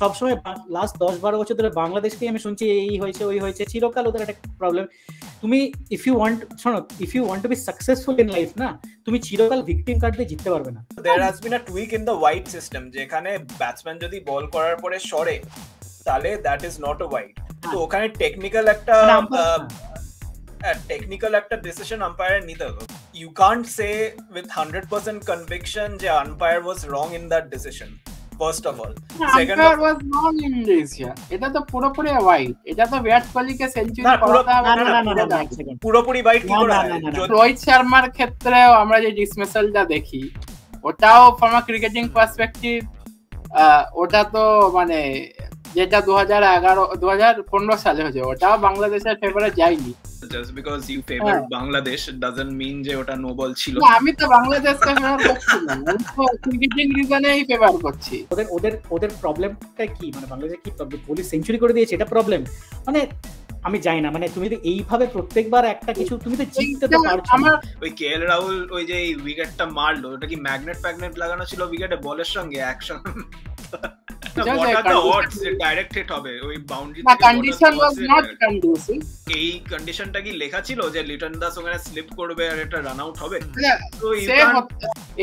সবসময় লাস্ট 10-12 বছর ধরে বাংলাদেশকে আমি শুনছি এই হয়েছে ওই হয়েছে, চিরকাল ওদের একটা প্রবলেম। তুমি if you want to be successful in life না, তুমি চিরকাল ভিকটিম কার্ড দিয়ে জিততে পারবে না। There has been a tweak in the wide system, যেখানে ব্যাটসম্যান যদি বল করার পরে সরে তাহলে that is not a wide. তো ওখানে টেকনিক্যাল একটা ডিসিশন আম্পায়ার নিতে হবে। You can't say with 100% conviction যে umpire was wrong in that decision. First of all, second of all, এটা তো পুরোপুরি ওয়াইড। এটা তো বিরাট কোহলিকে সেঞ্চুরি করাতে হবে না, পুরোপুরি ওয়াইড কি করে? রোহিত শর্মার ক্ষেত্রেও আমরা যে ডিসমিসালটা দেখি, ওটাও ফ্রম আ ক্রিকেটিং পার্সপেক্টিভ, ওটা তো মানে যেটা 2015 সালে হয়েছে, ওটাও বাংলাদেশের ফেভারে যায়নি। Just because you favor Bangladesh doesn't mean যে ওটা নো বল ছিল। না, আমি তো বাংলাদেশকে ফেভার করছি না, আমি তো ক্রিকেটিং রিজনেই ফেভার করছি। ওদের প্রবলেমটা কি, মানে বাংলাদেশে কি প্রবলেম? কোহলি সেঞ্চুরি করে দিয়েছে, এটা প্রবলেম? মানে আমি জানি না, মানে তুমি তো এইভাবে প্রত্যেকবার একটা কিছু তুমি তো জিততে তো পারছো না। ওই কেএল রাহুল ওই যে উইকেটটা মারলো, ওটা কি ম্যাগনেট লাগানো ছিল উইকেটে বলের সঙ্গে অ্যাকশন? ডাইরেক্ট হিট হবে ওই বাউন্ডারি থেকে। Condition was not conducive. এই কন্ডিশনটা কি লেখা ছিল যে লিটন দাস ওখানে স্লিপ করবে আর এটা রান আউট হবে?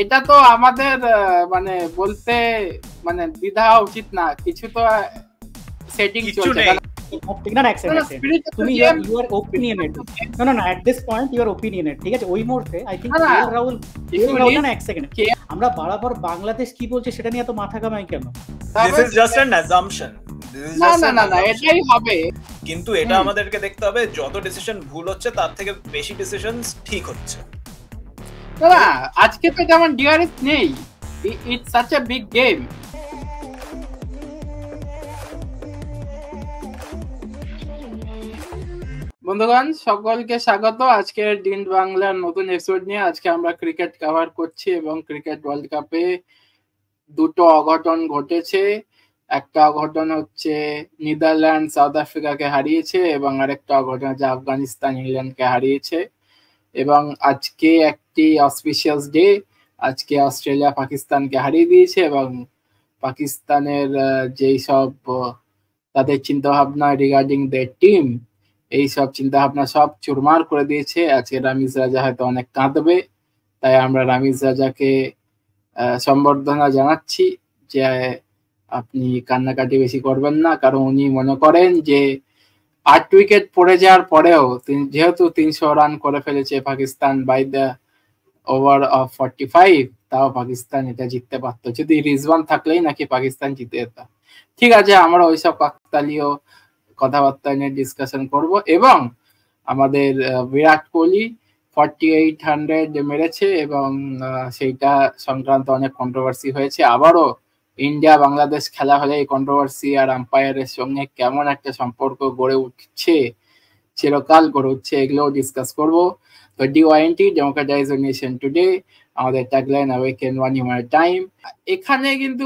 এটা তো আমাদের মানে বলতে মানে দ্বিধা উচিত না, কিছু তো সেটিং চলছে না। তুমি you are opinionated. No, at this point you are opinionated, ঠিক আছে? ওই মুহূর্তে I think রাহুল না, এক সেকেন্ড, আমরা বরাবর বাংলাদেশ কি বলছে সেটা নিয়ে এত মাথা ঘামাই কেন? This is just an assumption. না, এটাই হবে। কিন্তু এটা আমাদেরকে দেখতে হবে, যত ডিসিশন ভুল হচ্ছে তার থেকে বেশি ডিসিশনস ঠিক হচ্ছে। না, আজকে তো যেমন ডিআরএস নেই, it's such a big game. বন্ধুগণ, সকলকে স্বাগত আজকের দিন বাংলার নতুন এপিসোড নিয়ে। আজকে আমরা ক্রিকেট কভার করছি এবং ক্রিকেট ওয়ার্ল্ড কাপে দুটো অঘটন ঘটেছে। একটা অঘটন হচ্ছে নেদারল্যান্ড সাউথ আফ্রিকাকে হারিয়েছে এবং আরেকটা অঘটন হচ্ছে আফগানিস্তান ইংল্যান্ডকে হারিয়েছে। এবং আজকে একটি অসপিশিয়াস ডে, আজকে অস্ট্রেলিয়া পাকিস্তানকে হারিয়ে দিয়েছে এবং পাকিস্তানের যেই সব তাদের চিন্তাভাবনা রিগার্ডিং দ্য টিম, এই সব চিন্তা ভাবনা সব চুরমার করে দিয়েছে। আজকে রামিজ রাজা হয়তো অনেক কাঁদবে, তাই আমরা রামিজ রাজাকে সম্বর্ধনা জানাচ্ছি যে আপনি কান্নাকাটি বেশি করবেন না, কারণ উনি মনে করেন যে 8 উইকেট পড়ে যাওয়ার পরেও যেহেতু 300 রান করে ফেলেছে Pakistan by the over of 45, তাও পাকিস্তান এটা জিততে পারতো। যদি রিজওয়ান থাকলেই নাকি পাকিস্তান জিতে যেত। ঠিক আছে, আমরা ওইসব কাকতালীয় কথাবার্তা নিয়ে ডিসকাশন করব। এবং আমাদের বিরাট কোহলি 4800 মেরেছে এবং সেইটা সংক্রান্ত অনেক কন্ট্রোভার্সি হয়েছে। আবারও ইন্ডিয়া বাংলাদেশ খেলা হলে এই কন্ট্রোভার্সি আর আম্পায়ারের সঙ্গে কেমন একটা সম্পর্ক গড়ে উঠছে, চিরকাল গড়ে উঠছে, এগুলোও ডিসকাস করবো। তো ডিওয়াইএনটি, ডেমোক্রেটাইজ নেশন টুডে, আমাদের tagline awaken one human time. এখানে কিন্তু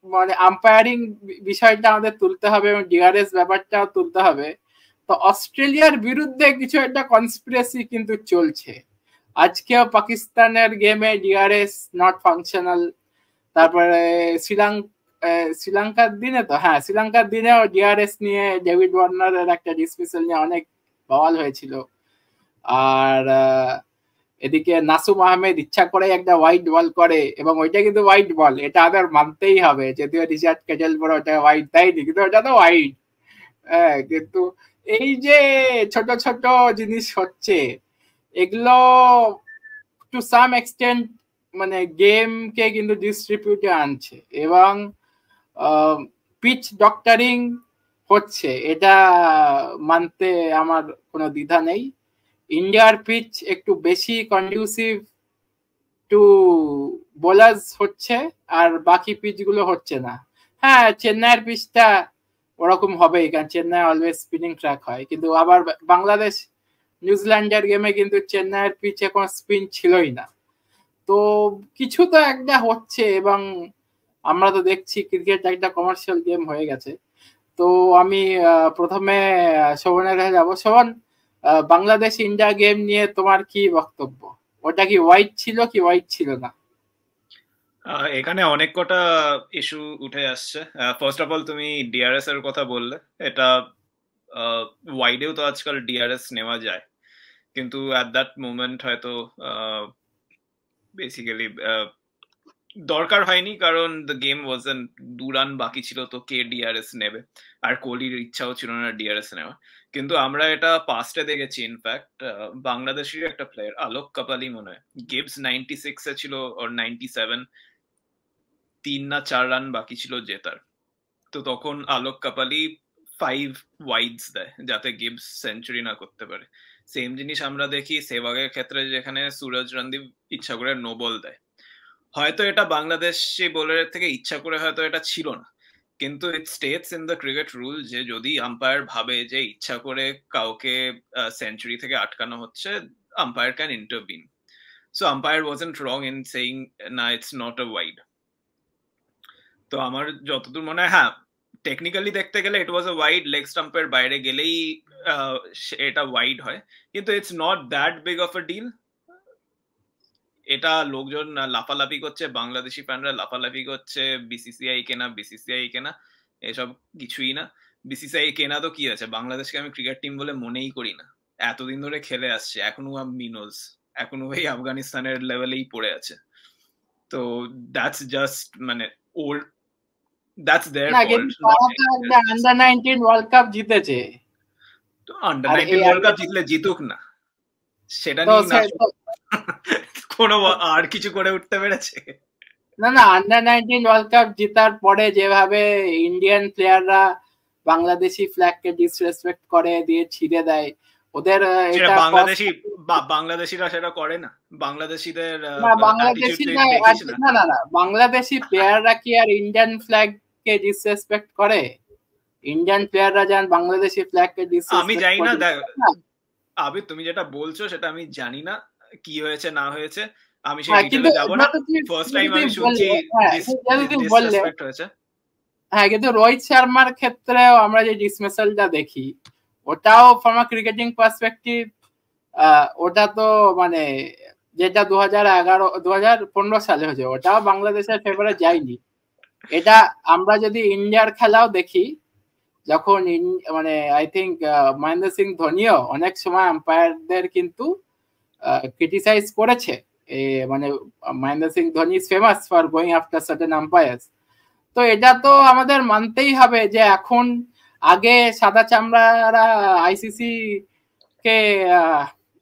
মানে আম্পায়ারিং বিষয়টা আমাদের তুলতে হবে এবং ডিআরএস ব্যাপারটাও তুলতে হবে। তো অস্ট্রেলিয়ার বিরুদ্ধে কিছু একটা কনস্পিরেসি কিন্তু চলছে। আজকেও পাকিস্তানের গেমে ডিআরএস নট ফাংশনাল। তারপরে শ্রীলঙ্কার দিনে শ্রীলঙ্কার দিনেও ডিআরএস নিয়ে ডেভিড ওয়ার্নারের একটা ডিসমিসাল নিয়ে অনেক বওয়াল হয়েছিল। আর এদিকে নাসুম আহমেদ ইচ্ছা করে একটা হোয়াইট বল করে এবং ওইটা কিন্তু হোয়াইট বল, এটা আমাদের মানতেই হবে। যদিও রিচার্ড কেটেলবর ওটা হোয়াইট দেয়নি, কিন্তু ওটা তো হোয়াইট। কিন্তু এই যে ছোট ছোট জিনিস হচ্ছে, এগুলো টু সাম এক্সটেন্ট মানে গেমকে কিন্তু ডিস্ট্রিবিউটে আনছে এবং পিচ ডক্টরিং হচ্ছে, এটা মানতে আমার কোনো দ্বিধা নেই। ইন্ডিয়ার পিচ একটু বেশি কন্ডিউসিভ টু বোলার্স হচ্ছে আর বাকি পিচগুলো হচ্ছে না। হ্যাঁ, চেন্নাইয়ের পিচটা ওরকম হবেই, কারণ চেন্নাই অলওয়েজ স্পিনিং ট্র্যাক হয়। কিন্তু আবার বাংলাদেশ নিউজিল্যান্ডের গেমে কিন্তু চেন্নাইয়ের পিচে কোনো স্পিন ছিলই না। তো কিছু তো একটা হচ্ছে এবং আমরা তো দেখছি ক্রিকেট একটা কমার্শিয়াল গেম হয়ে গেছে। তো আমি প্রথমে শোভনের কাছে যাবো। শোভন, বাংলাদেশ ইন্ডিয়া গেম নিয়ে তোমার কি বক্তব্য? ওটা কি হোয়াইট ছিল কি হোয়াইট ছিল না? এখানে অনেক কটা ইস্যু উঠে আসছে। ফার্স্ট অফ অল তুমি ডিআরএস এর কথা বললে, এটা ওয়াইডেও তো আজকাল ডিআরএস নেওয়া যায়, কিন্তু অ্যাট দ্যাট মোমেন্ট হয়তো বেসিক্যালি দরকার হয়নি, কারণ দ্য গেম ওয়াজন্ট, 2 রান বাকি ছিল, তো কে ডিআরএস নেবে, আর কোহলির ইচ্ছাও ছিল না ডিআরএস নেওয়া। কিন্তু আমরা এটা পাস্টে দেখেছি, ইনফ্যাক্ট বাংলাদেশের একটা প্লেয়ার আলোক কাপালি মনে হয় গিভস 96 এ ছিল ওর 97, 3 না 4 রান বাকি ছিল জেতার, তো তখন আলোক কাপালি 5 ওয়াইডস দেয় যাতে গিভস সেঞ্চুরি না করতে পারে। সেম জিনিস আমরা দেখি সেহবাগের ক্ষেত্রে, যেখানে সুরজ রন্দীপ ইচ্ছা করে নো বল দেয়। হয়তো এটা বাংলাদেশি বোলারের থেকে ইচ্ছা করে হয়তো এটা ছিল না, কিন্তু it states in the cricket rule যে যদি আম্পায়ার ভাবে যে ইচ্ছা করে কাউকে সেঞ্চুরি থেকে আটকানো হচ্ছে, umpire can intervene. So umpire wasn't wrong in saying না ইটস নট আ ওয়াইড। তো আমার যতদূর মনে হয়, হ্যাঁ টেকনিক্যালি দেখতে গেলে ইট ওয়াজ আ ওয়াইড, লেগ স্টাম্পের বাইরে গেলেই এটা ওয়াইড হয়, কিন্তু it's not that big of a deal. এটা লোকজন লাফালাফি করছে, বাংলাদেশি ফ্যানরা লাফালাফি করছে বিসিসিআই কেনা বিসিসিআই কেনা, এসব কিছুই না। বিসিসিআই কেনা তো কি আছে, বাংলাদেশকে আমি ক্রিকেট টিম বলে মনেই করি না, এতদিন ধরে খেলে আসছে, এখনো মিনোজ, এখনো ওই আফগানিস্তানের লেভেলেই পড়ে আছে। তো দ্যাটস জাস্ট মানে old, that's their fault. Under 19 world cup জিতেছে, তো আন্ডার 19 ওয়ার্ল্ড কাপ জিতলে জিতুক না, সেটা নিয়ে না কোনো আর কিছু করে উঠতে পেরেছে? না না, আন্ডার 19 ওয়ার্ল্ড কাপ জেতার পরে যেভাবে ইন্ডিয়ান প্লেয়াররা বাংলাদেশি ফ্ল্যাগকে ডিসরেসপেক্ট করে দিয়ে ছিঁড়ে দেয়, ওদের এটা বাংলাদেশিরা সেটা করে না, বাংলাদেশিদের না না না, বাংলাদেশি প্লেয়াররা কি আর ইন্ডিয়ান ফ্ল্যাগকে ডিসরেসপেক্ট করে? ইন্ডিয়ান প্লেয়াররা যান বাংলাদেশি ফ্ল্যাগকে ডিসরেসপেক্ট, আমি জানি না। আবে তুমি যেটা বলছো সেটা আমি জানি না কি হয়েছে না হয়েছে, আমি সেই ডিটেইলে যাব না। ফার্স্ট টাইম আমি শুনছি ডিসরেসপেক্ট হয়েছে। হ্যাঁ, কিন্তু রোহিত শর্মার ক্ষেত্রেও আমরা যে ডিসমিসালটা দেখি, ওটাও ফ্রম আ ক্রিকেটিং পার্সপেক্টিভ, ওটা তো মানে যেটা 2015 সালে হয়েছে, ওটাও বাংলাদেশের ফেভারে যায়নি। এটা আমরা যদি ইন্ডিয়ার খেলাও দেখি, যখন মানে আই থিঙ্ক মহেন্দ্র সিং ধোনিও অনেক সময় আম্পায়ারদের কিন্তু ক্রিটিসাইজ করেছে, মানে Mahendra Singh Dhoni is famous for going after certain umpires. তো এটা তো আমাদের মানতেই হবে যে এখন আগে সাদা চামড়ারা আইসিসি কে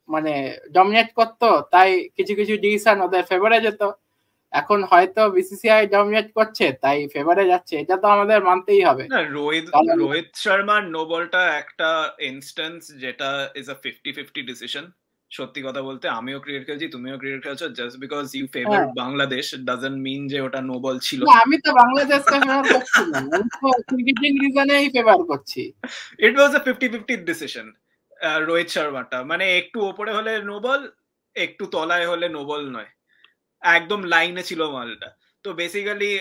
মানে ডমিনেট করতো, তাই কিছু কিছু ডিসিশন ওদের ফেভারে যেত, এখন হয়তো বিসিসিআই ডমিনেট করছে তাই ফেভারে যাচ্ছে, এটা তো আমাদের মানতেই হবে। রোহিত শর্মার নো বলটা একটা ইনস্ট্যান্স যেটা ইজ আ 50-50 ডিসিশন। সত্যি কথা বলতে আমিও ক্রিকেট খেলছি, তুমিও ক্রিকেট খেলছো, just because you favour Bangladesh doesn't mean যে ওটা নো বল ছিল। আমি তো বাংলাদেশকে ফেভার করছি না, আমি তো ক্রিকেটিং রিজনেই ফেভার করছি। ইট ওয়াজ আ 50-50 ডিসিশন রোহিত শর্মাটা, মানে একটু উপরে হলে নো বল, একটু তলায় হলে নো বল নয়, একদম লাইনে ছিল মালটা। তো বেসিক্যালি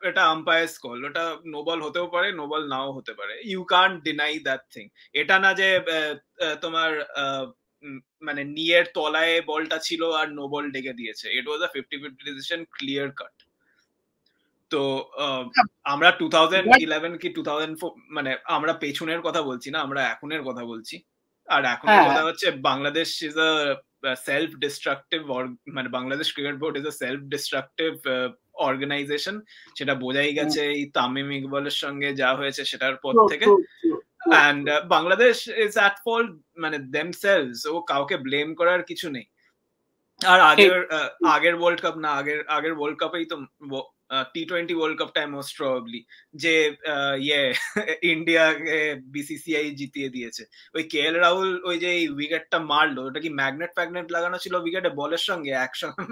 এটা আম্পায়ার্স কল, ওটা নো বল হতেও পারে নো বল নাও হতে পারে, you can't deny that thing. এটা না যে তোমার মানে নিয়ের তলায় বলটা ছিল আর নো বল ডেকে দিয়েছে, ইট was a 50-50 decision, clear cut. তো আমরা 2011 কি 2004 মানে আমরা পেছনের কথা বলছি না, আমরা এখনের কথা বলছি। আর এখনের কথা হচ্ছে Bangladesh is a self destructive, মানে Bangladesh cricket board is a self destructive organisation, সেটা বোঝাই গেছে এই তামিম ইকবালের সঙ্গে যা হয়েছে সেটার পর থেকে। and Bangladesh is at fault, মানে themselves, ও কাউকে ব্লেম করার কিছু নেই। আর আগের ওয়ার্ল্ড কাপ না, আগের ওয়ার্ল্ড কাপেই তো T20 ওয়ার্ল্ড কাপটাই মোস্ট প্রবাবলি যে ইন্ডিয়াকে বিসিসিআই জিতিয়ে দিয়েছে, ওই কেএল রাহুল ওই যে উইকেটটা মারলো, ওটা কি ম্যাগনেট ফ্যাগনেট লাগানো ছিল উইকেটে বলের সঙ্গে একসঙ্গে?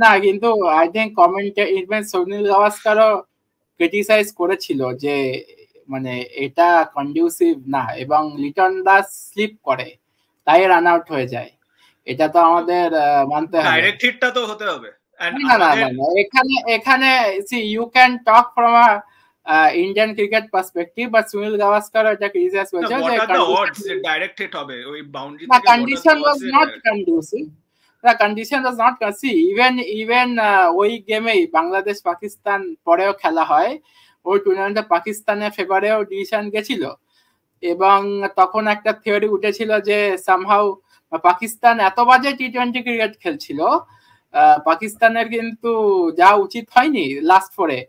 না কিন্তু আই থিঙ্ক কমেন্টে ইভেন সুনীল গাভাস্কারও ক্রিটিসাইজ করেছিল যে মানে এটা কন্ডিউসিভ না, এবং লিটন দাস স্লিপ করে তাই রান আউট হয়ে যায়, এটা তো আমাদের মানতে হবে। ডাইরেক্ট হিটটা তো হতে হবে। না না না, এখানে see you can talk from a Indian cricket perspective, but Sunil Gavaskar এটা ক্রিটিসাইজ করেছে যে ডাইরেক্ট হিট হবে ওই বাউন্ডারি থেকে, condition was not conducive, the condition was not see even ওই গেমেই বাংলাদেশ পাকিস্তান পরেও খেলা হয়, ওই টুর্নামেন্টে পাকিস্তানের ফেভারেও ডিসিশন গেছিল এবং তখন একটা থিওরি উঠেছিল যে সামহাউ পাকিস্তান এত বাজে টি-20 ক্রিকেট খেলছিল, পাকিস্তানের কিন্তু যা উচিত হয়নি লাস্ট ফোরে,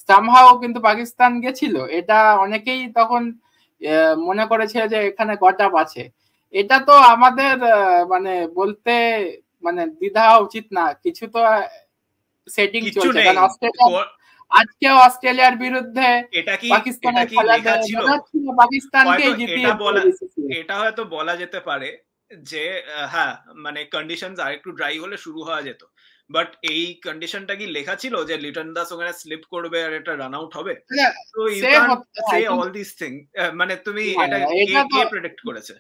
সামহাউ কিন্তু পাকিস্তান গেছিল। এটা অনেকেই তখন মনে করেছিল যে এখানে গটাপ আছে। এটা তো আমাদের মানে বলতে মানে দ্বিধা উচিত না, কিছু তো সেটিং চলছে। কারণ আজকে অস্ট্রেলিয়ার বিরুদ্ধে পাকিস্তানের খেলা পাকিস্তানকে জিতিয়ে এটা হয়তো বলা যেতে পারে যে হ্যাঁ মানে কন্ডিশনস আরেকটু ড্রাই হলে শুরু হওয়া যেত, বাট এই কন্ডিশনটা কি লেখা ছিল যে লিটন দাস ওখানে স্লিপ করবে আর এটা রান আউট হবে? তো you can say all this thing, মানে তুমি এটা কে প্রেডিক্ট করেছে,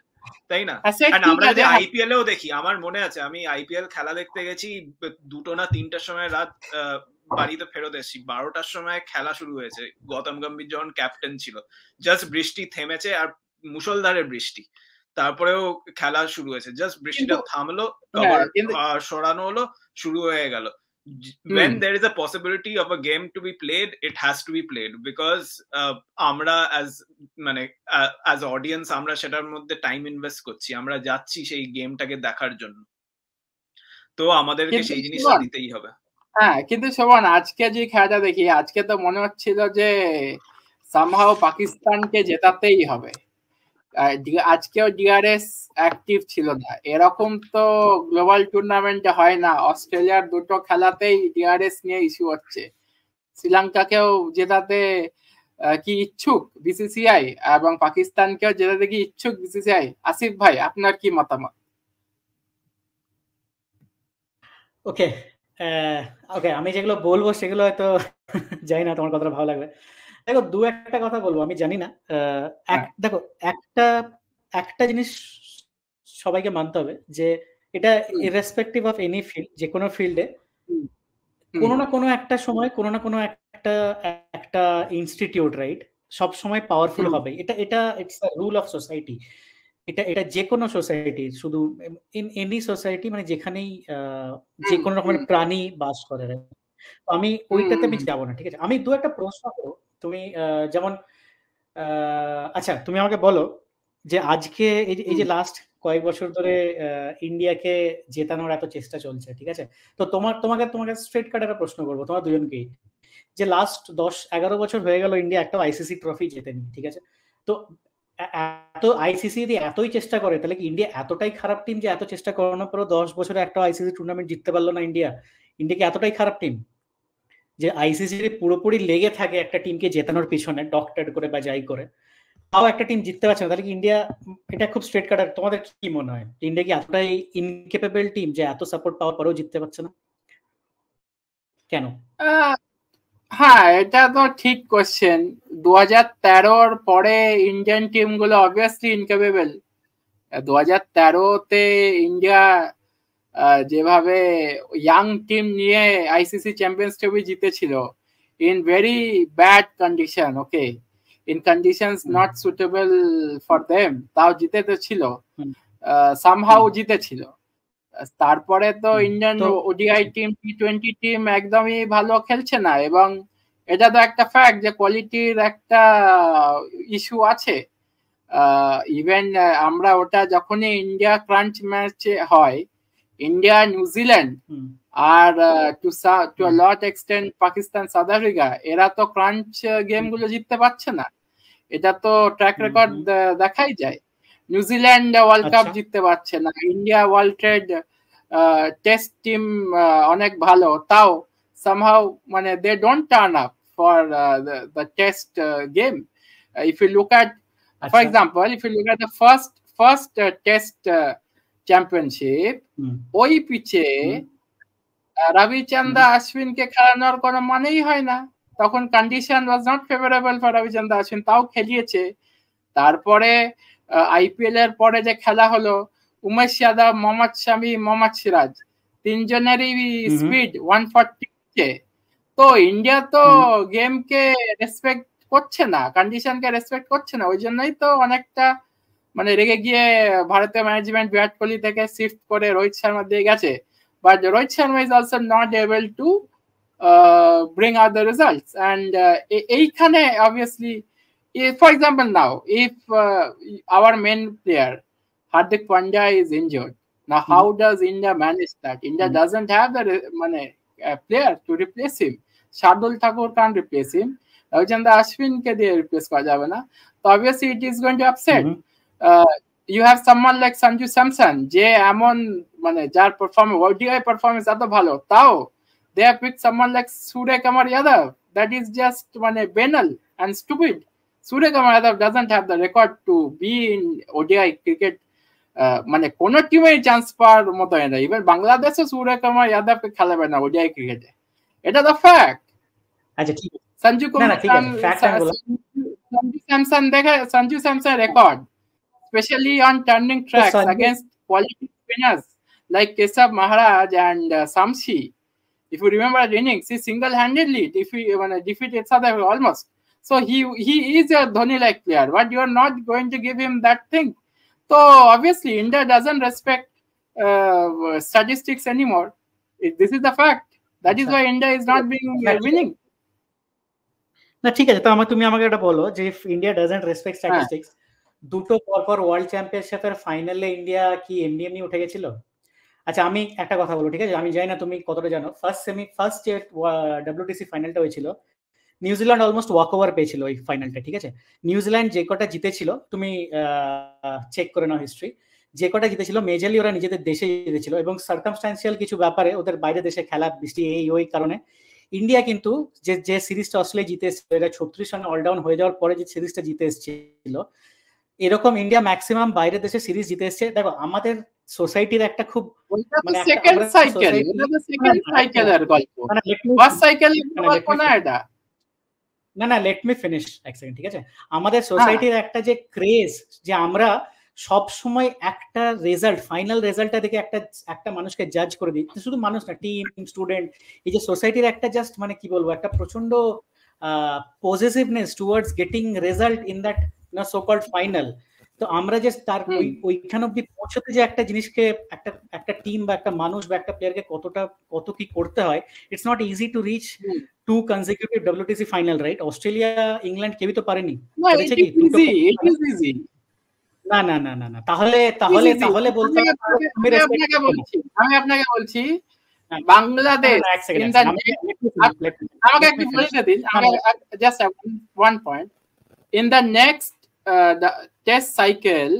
তাই না? আর আমরা যদি আইপিএল এও দেখি, আমার মনে আছে আমি আইপিএল খেলা দেখতে গেছি 2টো না 3টার সময় রাত, বাড়িতে ফেরত এসেছি 12টার সময় খেলা শুরু হয়েছে, গৌতম গম্ভীর যখন ক্যাপ্টেন ছিল, জাস্ট বৃষ্টি থেমেছে আর মুষলধারে বৃষ্টি, তারপরেও খেলা শুরু হয়েছে, জাস্ট বৃষ্টিটা থামলো, কভার সরানো হলো, শুরু হয়ে গেল। When there is a possibility of a game to be played, it has to be played because আমরা as audience আমরা সেটার মধ্যে টাইম ইনভেস্ট করছি, আমরা যাচ্ছি সেই গেমটাকে দেখার জন্য, তো আমাদেরকে সেই জিনিসটা দিতেই হবে। হ্যাঁ, কিন্তু শোভন আজকে যে খেলাটা দেখি, আজকে তো মনে হচ্ছিল যে সামহাও পাকিস্তানকে জেতাতেই হবে। আজকেও ডিআরএস অ্যাক্টিভ ছিল না, এরকম তো গ্লোবাল টুর্নামেন্টে হয় না। অস্ট্রেলিয়ার 2টো খেলাতেই ডিআরএস নিয়ে ইস্যু হচ্ছে। শ্রীলঙ্কাকেও জেতাতে কি ইচ্ছুক বিসিসিআই এবং পাকিস্তানকেও জেতাতে কি ইচ্ছুক বিসিসিআই? আসিফ ভাই, আপনার কি মতামত? ওকে ওকে, আমি যেগুলো বলবো সেগুলো হয়তো জানি না তোমার কথাটা ভালো লাগবে। দেখো, একটা কথা বলবো, আমি জানি না, দেখো একটা জিনিস সবাইকে মানতে হবে যে এটা ইররেসপেক্টিভ অফ এনি ফিল্ড, যে কোনো ফিল্ডে কোনো না কোনো একটা সময় কোনো না কোনো একটা ইনস্টিটিউট রাইট সব সময় পাওয়ারফুল হবে। এটা it's a rule of society. এটা যে কোনো সোসাইটি, শুধু ইন এনি সোসাইটি, মানে যেখানেই যে কোনো রকমের প্রাণী বাস করে। আমি ওইটাতে আমি যাবো না, ঠিক আছে? আমি একটা প্রশ্ন করবো, তুমি যেমন আচ্ছা তুমি আমাকে বলো যে আজকে এই যে লাস্ট কয়েক বছর ধরে ইন্ডিয়াকে জেতানোর এত চেষ্টা চলছে, ঠিক আছে? তো তোমাকে স্ট্রেট কাট একটা প্রশ্ন করবো তোমার দুজনকেই, যে লাস্ট 10-11 বছর হয়ে গেল ইন্ডিয়া একটা আইসিসি ট্রফি জেতেনি, ঠিক আছে? তো এত আইসিসি দিয়ে এতই চেষ্টা করে, তাহলে কি ইন্ডিয়া এতটাই খারাপ টিম যে এত চেষ্টা করানোর পরও 10 বছরে একটা আইসিসি টুর্নামেন্ট জিততে পারলো না ইন্ডিয়া? ইন্ডিয়া কি এতটাই খারাপ টিম যে আইসিসি পুরোপুরি লেগে থাকে একটা টিমকে জেতানোর পিছনে, ডক্টর করে বা যাই করে, তাও একটা টিম জিততে পারছে না? তাহলে কি ইন্ডিয়া, এটা খুব স্ট্রেট কাটার, তোমাদের কি মনে হয় ইন্ডিয়া কি এতটাই ইনকেপেবল টিম যে এত সাপোর্ট পাওয়ার পরেও জিততে পারছে না? কেন? হ্যাঁ, এটা তো ঠিক কোশ্চেন। 2013-র পরে ইন্ডিয়ান টিমগুলো অবভিয়াসলি ইনকেপেবল। 2013-তে ইন্ডিয়া যেভাবে ইয়াং টিম নিয়ে আইসিসি চ্যাম্পিয়ন্স ট্রফি জিতেছিল in very bad condition, okay, in conditions not suitable for them, তাও জিতেতে ছিল, সামহাউ জিতেছিল। তারপরে তো ইন্ডিয়ান ওডিআই টিম, টি-20 টিম একদমই ভালো খেলছে না, এবং এটা তো একটা ফ্যাক্ট যে কোয়ালিটির একটা ইস্যু আছে। ইভেন আমরা ওটা যখনই ইন্ডিয়া ক্রাঞ্চ ম্যাচে হয়, ইন্ডিয়া, নিউজিল্যান্ড আর to a lot extent Pakistan, South Africa, এরা তো ক্রাঞ্চ গেমগুলো জিততে পারছে না। এটা তো ট্র্যাক রেকর্ড দেখাই যায়। নিউজিল্যান্ড ওয়ার্ল্ড কাপ জিততে পারছে না, India world trade test team অনেক ভালো, তাও somehow মানে they don't turn up for the test game. If you look at, for example, if you look at the first test championship, ওই পিচে রবিচন্দ্র অশ্বিনকে খেলানোর কোনো মানেই হয় না। তখন condition was not favourable for Ravichandra Ashwin, তাও খেলিয়েছে। তারপরে আইপিএল এর পরে যে খেলা হলো, উমেশ যাদব, মোহাম্মদ শামি, মোহাম্মদ সিরাজ, তিনজনেরই স্পিড 140। তো ইন্ডিয়া তো গেমকে রেসপেক্ট করছে না, কন্ডিশনকে রেসপেক্ট করছে না। ওই জন্যই তো অনেকটা মানে রেগে গিয়ে ভারতীয় ম্যানেজমেন্ট বিরাট কোহলি থেকে শিফট করে রোহিত শর্মা দিয়ে গেছে। but Rohit Sharma is also not able to bring out the results. And এইখানে obviously, for example, now if our main player Hardik Pandya is injured, now how does India manage that? India doesn't have the player to replace him. Shardul Thakur can't replace him. Ravichandra Ashwin ke diye replace kora jabe na. So obviously it is going to upset. You have someone like Sanju Samson, যে এমন মানে যার ODI performance এত ভালো, তাও they have picked someone like Surya Kumar Yadav that is just banal and stupid. Surya Kumar Yadav doesn't have the record to be in ODI cricket. কোন টিমের chance পাওয়ার মতো হয় না, ইভেন বাংলাদেশে Surya Kumar Yadav কে খেলাবে না ODI ক্রিকেটে, এটা তো ফ্যাক্ট। আচ্ছা ঠিক আছে, Sanju Samson record, especially on turning tracks against quality spinners like Keshav Maharaj and Samshi. If you remember the innings, he single-handedly defeated South Africa almost. So he is a Dhoni-like player, but you are not going to give him that thing. So obviously India doesn't respect statistics anymore. This is the fact. That is why India is not being winning. না ঠিক আছে, তো তুমি আমাকে এটা বলো যে India doesn't respect statistics, দুটো পরপর ওয়ার্ল্ড চ্যাম্পিয়নশিপের ফাইনালে ইন্ডিয়া কি এমনি উঠে গেছিল? আচ্ছা আমি একটা কথা বলবো, ঠিক আছে, আমি জানি না তুমি কতটা জানো, ফার্স্ট যে WTC ফাইনালটা হয়েছিল, নিউজিল্যান্ড অলমোস্ট ওয়াক ওভার পেয়েছিল ওই ফাইনালটা, ঠিক আছে। নিউজিল্যান্ড যে কটা জিতেছিল, তুমি চেক করে নাও হিস্ট্রি, যে কটা জিতেছিল মেজরলি ওরা নিজেদের দেশে জিতেছিল, এবং সার্কামস্ট্যান্সিয়াল কিছু ব্যাপারে ওদের বাইরে দেশে খেলা বৃষ্টি ওই কারণে ইন্ডিয়া কিন্তু যে সিরিজটা অস্ট্রেলিয়া জিতে এসেছিল, এটা 36 রানে অলডাউন হয়ে যাওয়ার পরে যে সিরিজটা জিতে এসেছিল, এরকম ইন্ডিয়া ম্যাক্সিমাম বাইরের দেশে সিরিজ জিতে এসছে। দেখো আমাদের সোসাইটির একটা খুব না লেট মি ফিনিশ এক সেকেন্ড, ঠিক আছে। আমাদের সোসাইটির একটা যে ক্রেজ, যে আমরা সব সময় একটা রেজাল্ট, ফাইনাল রেজাল্টটা দেখে একটা মানুষকে জাজ করে দিই, শুধু মানুষ না, টিম, স্টুডেন্ট, এই যে সোসাইটির একটা জাস্ট কি বলবো, একটা প্রচন্ড positiveness towards getting result in that so called final. তো আমরা যে তার ওইখানে অব্দি পৌঁছতে যে একটা জিনিসকে একটা টিম বা একটা মানুষ বা একটা প্লেয়ারকে কত কি করতে হয়, it's not easy to reach 2 consecutive WTC final, right? Australia, England কেউই তো পারেনি। না না না না না, তাহলে বলতে আমি আপনাকে বলছি বাংলাদেশ আমাকে একটু বলতে দিন, just one point, in the next the test cycle,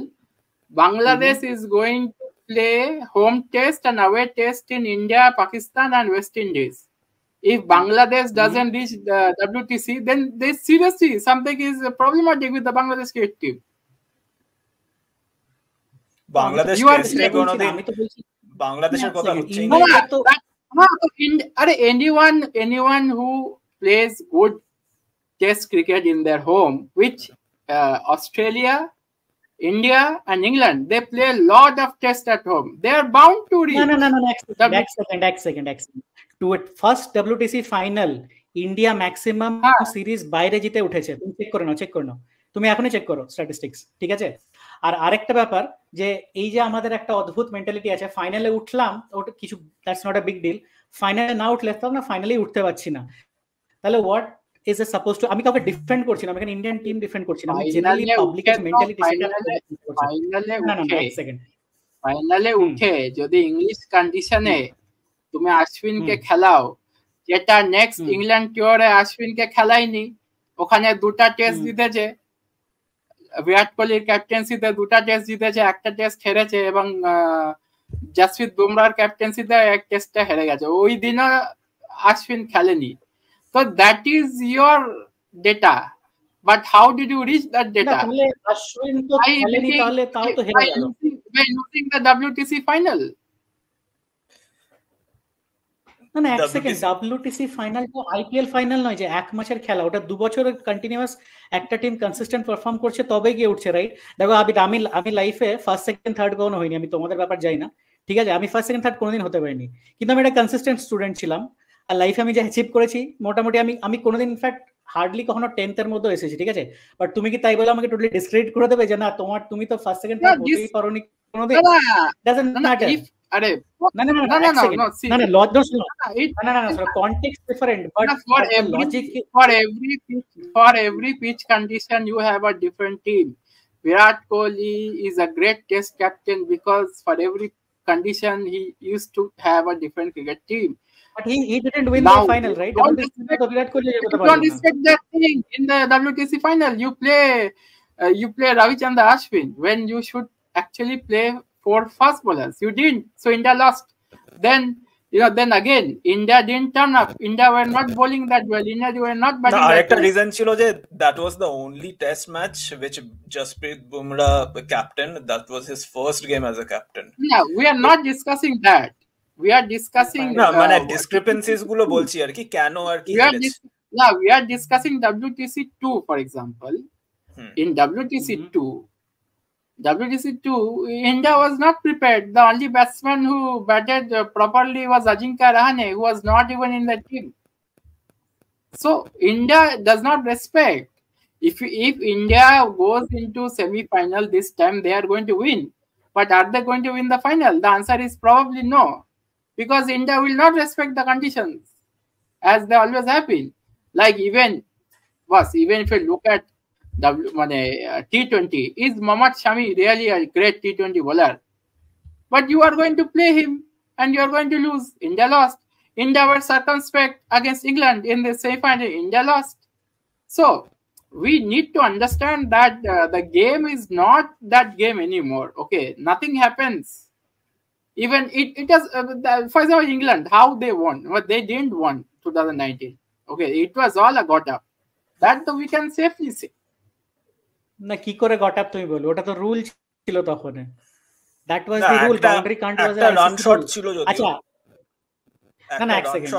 Bangladesh is going to play home test and away test in India, Pakistan and West Indies. If Bangladesh doesn't reach the WTC, then they seriously something is problematic with the Bangladesh cricket team. Bangladesh Bangladesh's কথা হচ্ছে anyone who plays good test cricket in their home, which Australia, India and England, they play a lot of tests at home, they are bound to reach. No, next second to it first WTC final India maximum series বাইরে জিতে উঠেছে, তুমি check করে নাও তুমি এখনই check করো statistics, ঠিক আছে। আর আরেকটা ব্যাপার, যে এই যে আমাদের একটা অদ্ভুত মেন্টালিটি আছে, ফাইনালে উঠলাম ওটা কিছু, that's not a big deal, ফাইনালে না উঠলে না ফাইনালি উঠতে পারছি না, তাহলে what is a supposed to, আমি কাউকে ডিফেন্ড করছি না, আমি এখানে ইন্ডিয়ান টিম ডিফেন্ড করছি না, আমি জেনারেলি পাবলিকের মেন্টালিটি সেটা ফাইনালে উঠে যদি ইংলিশ কন্ডিশনে তুমি আশ্বিনকে খেলাও, যেটা নেক্সট ইংল্যান্ড টুরে আশ্বিনকে খেলাইনি, ওখানে দুটা টেস্ট জিতেছে, বিরাট কোহলির ক্যাপ্টেন্সিতে দুটা টেস্ট জিতেছে, একটা টেস্ট হেরেছে, এবং জসপ্রীত বুমরার ক্যাপ্টেন্সিতে এক টেস্টে হেরে গেছে, ওই দিনও আশ্বিন খেলেনি। So that is your data, but how did you reach that data? By losing the WTC final. না এক সেকেন্ড, WTC ফাইনাল তো IPL ফাইনাল নয় যে এক মাসের খেলা, ওটা 2 বছরের কন্টিনিউয়াস একটা টিম কনসিস্টেন্ট পারফর্ম করছে তবে গিয়ে উঠছে, রাইট? দেখো আমি লাইফে ফার্স্ট সেকেন্ড থার্ড কখনো হইনি, আমি তোমাদের ব্যাপার যাই না, ঠিক আছে, আমি ফার্স্ট সেকেন্ড থার্ড কোনোদিন হতে পারিনি, কিন্তু আমি একটা কনসিস্টেন্ট স্টুডেন্ট ছিলাম, আর লাইফে আমি যা অ্যাচিভ করেছি মোটামুটি আমি কোনোদিন ইনফ্যাক্ট হার্ডলি কখনো 10th এর মধ্যে এসেছি, ঠিক আছে। বাট তুমি কি তাই বলে আমাকে টোটালি ডিসক্রেডিট করে দেবে যে না তুমি তো ফার্স্ট সেকেন্ড থার্ড হতেই পারোনি কোনোদিন? Doesn't matter. context different, but for every pitch condition you have a different team. Virat Kohli is a great test captain because for every condition he used to have a different cricket team. But he didn't win the final, right? Don't respect that thing. In the WTC final, you play Ravichandra Ashwin when you should actually play 4 fast bowlers. You didn't, so India lost. Then again India didn't turn up. India were not bowling that well. India were not batting that well. Reason chilo je that was the only test match which Jasprit Bumrah captain. That was his first game as a captain. Yeah, we are not discussing that. We are discussing discrepancies gulo bolchi ar ki keno ar ki we are discussing WTC 2, for example. In WTC 2, India was not prepared. The only batsman who batted properly was Ajinkya Rahane, who was not even in the team. So India does not respect. If India goes into semi-final this time, they are going to win. But are they going to win the final? The answer is probably no, because India will not respect the conditions as they always have been. Like even if you look at T20, is Mohammad Shami really a great T20 bowler? But you are going to play him and you are going to lose. India lost. India were circumspect against England in the semi-final. India lost. So we need to understand that the game is not that game anymore. Okay, nothing happens. Even it has, for example, England, how they won, but they didn't won 2019. Okay, it was all a got up. That we can safely say. না কি করে got up তুমি বলো, ওটা তো rule ছিল তখন। That was the rule, boundary can't was একটা রান শট ছিল যদি। আচ্ছা না এক সেকেন্ড,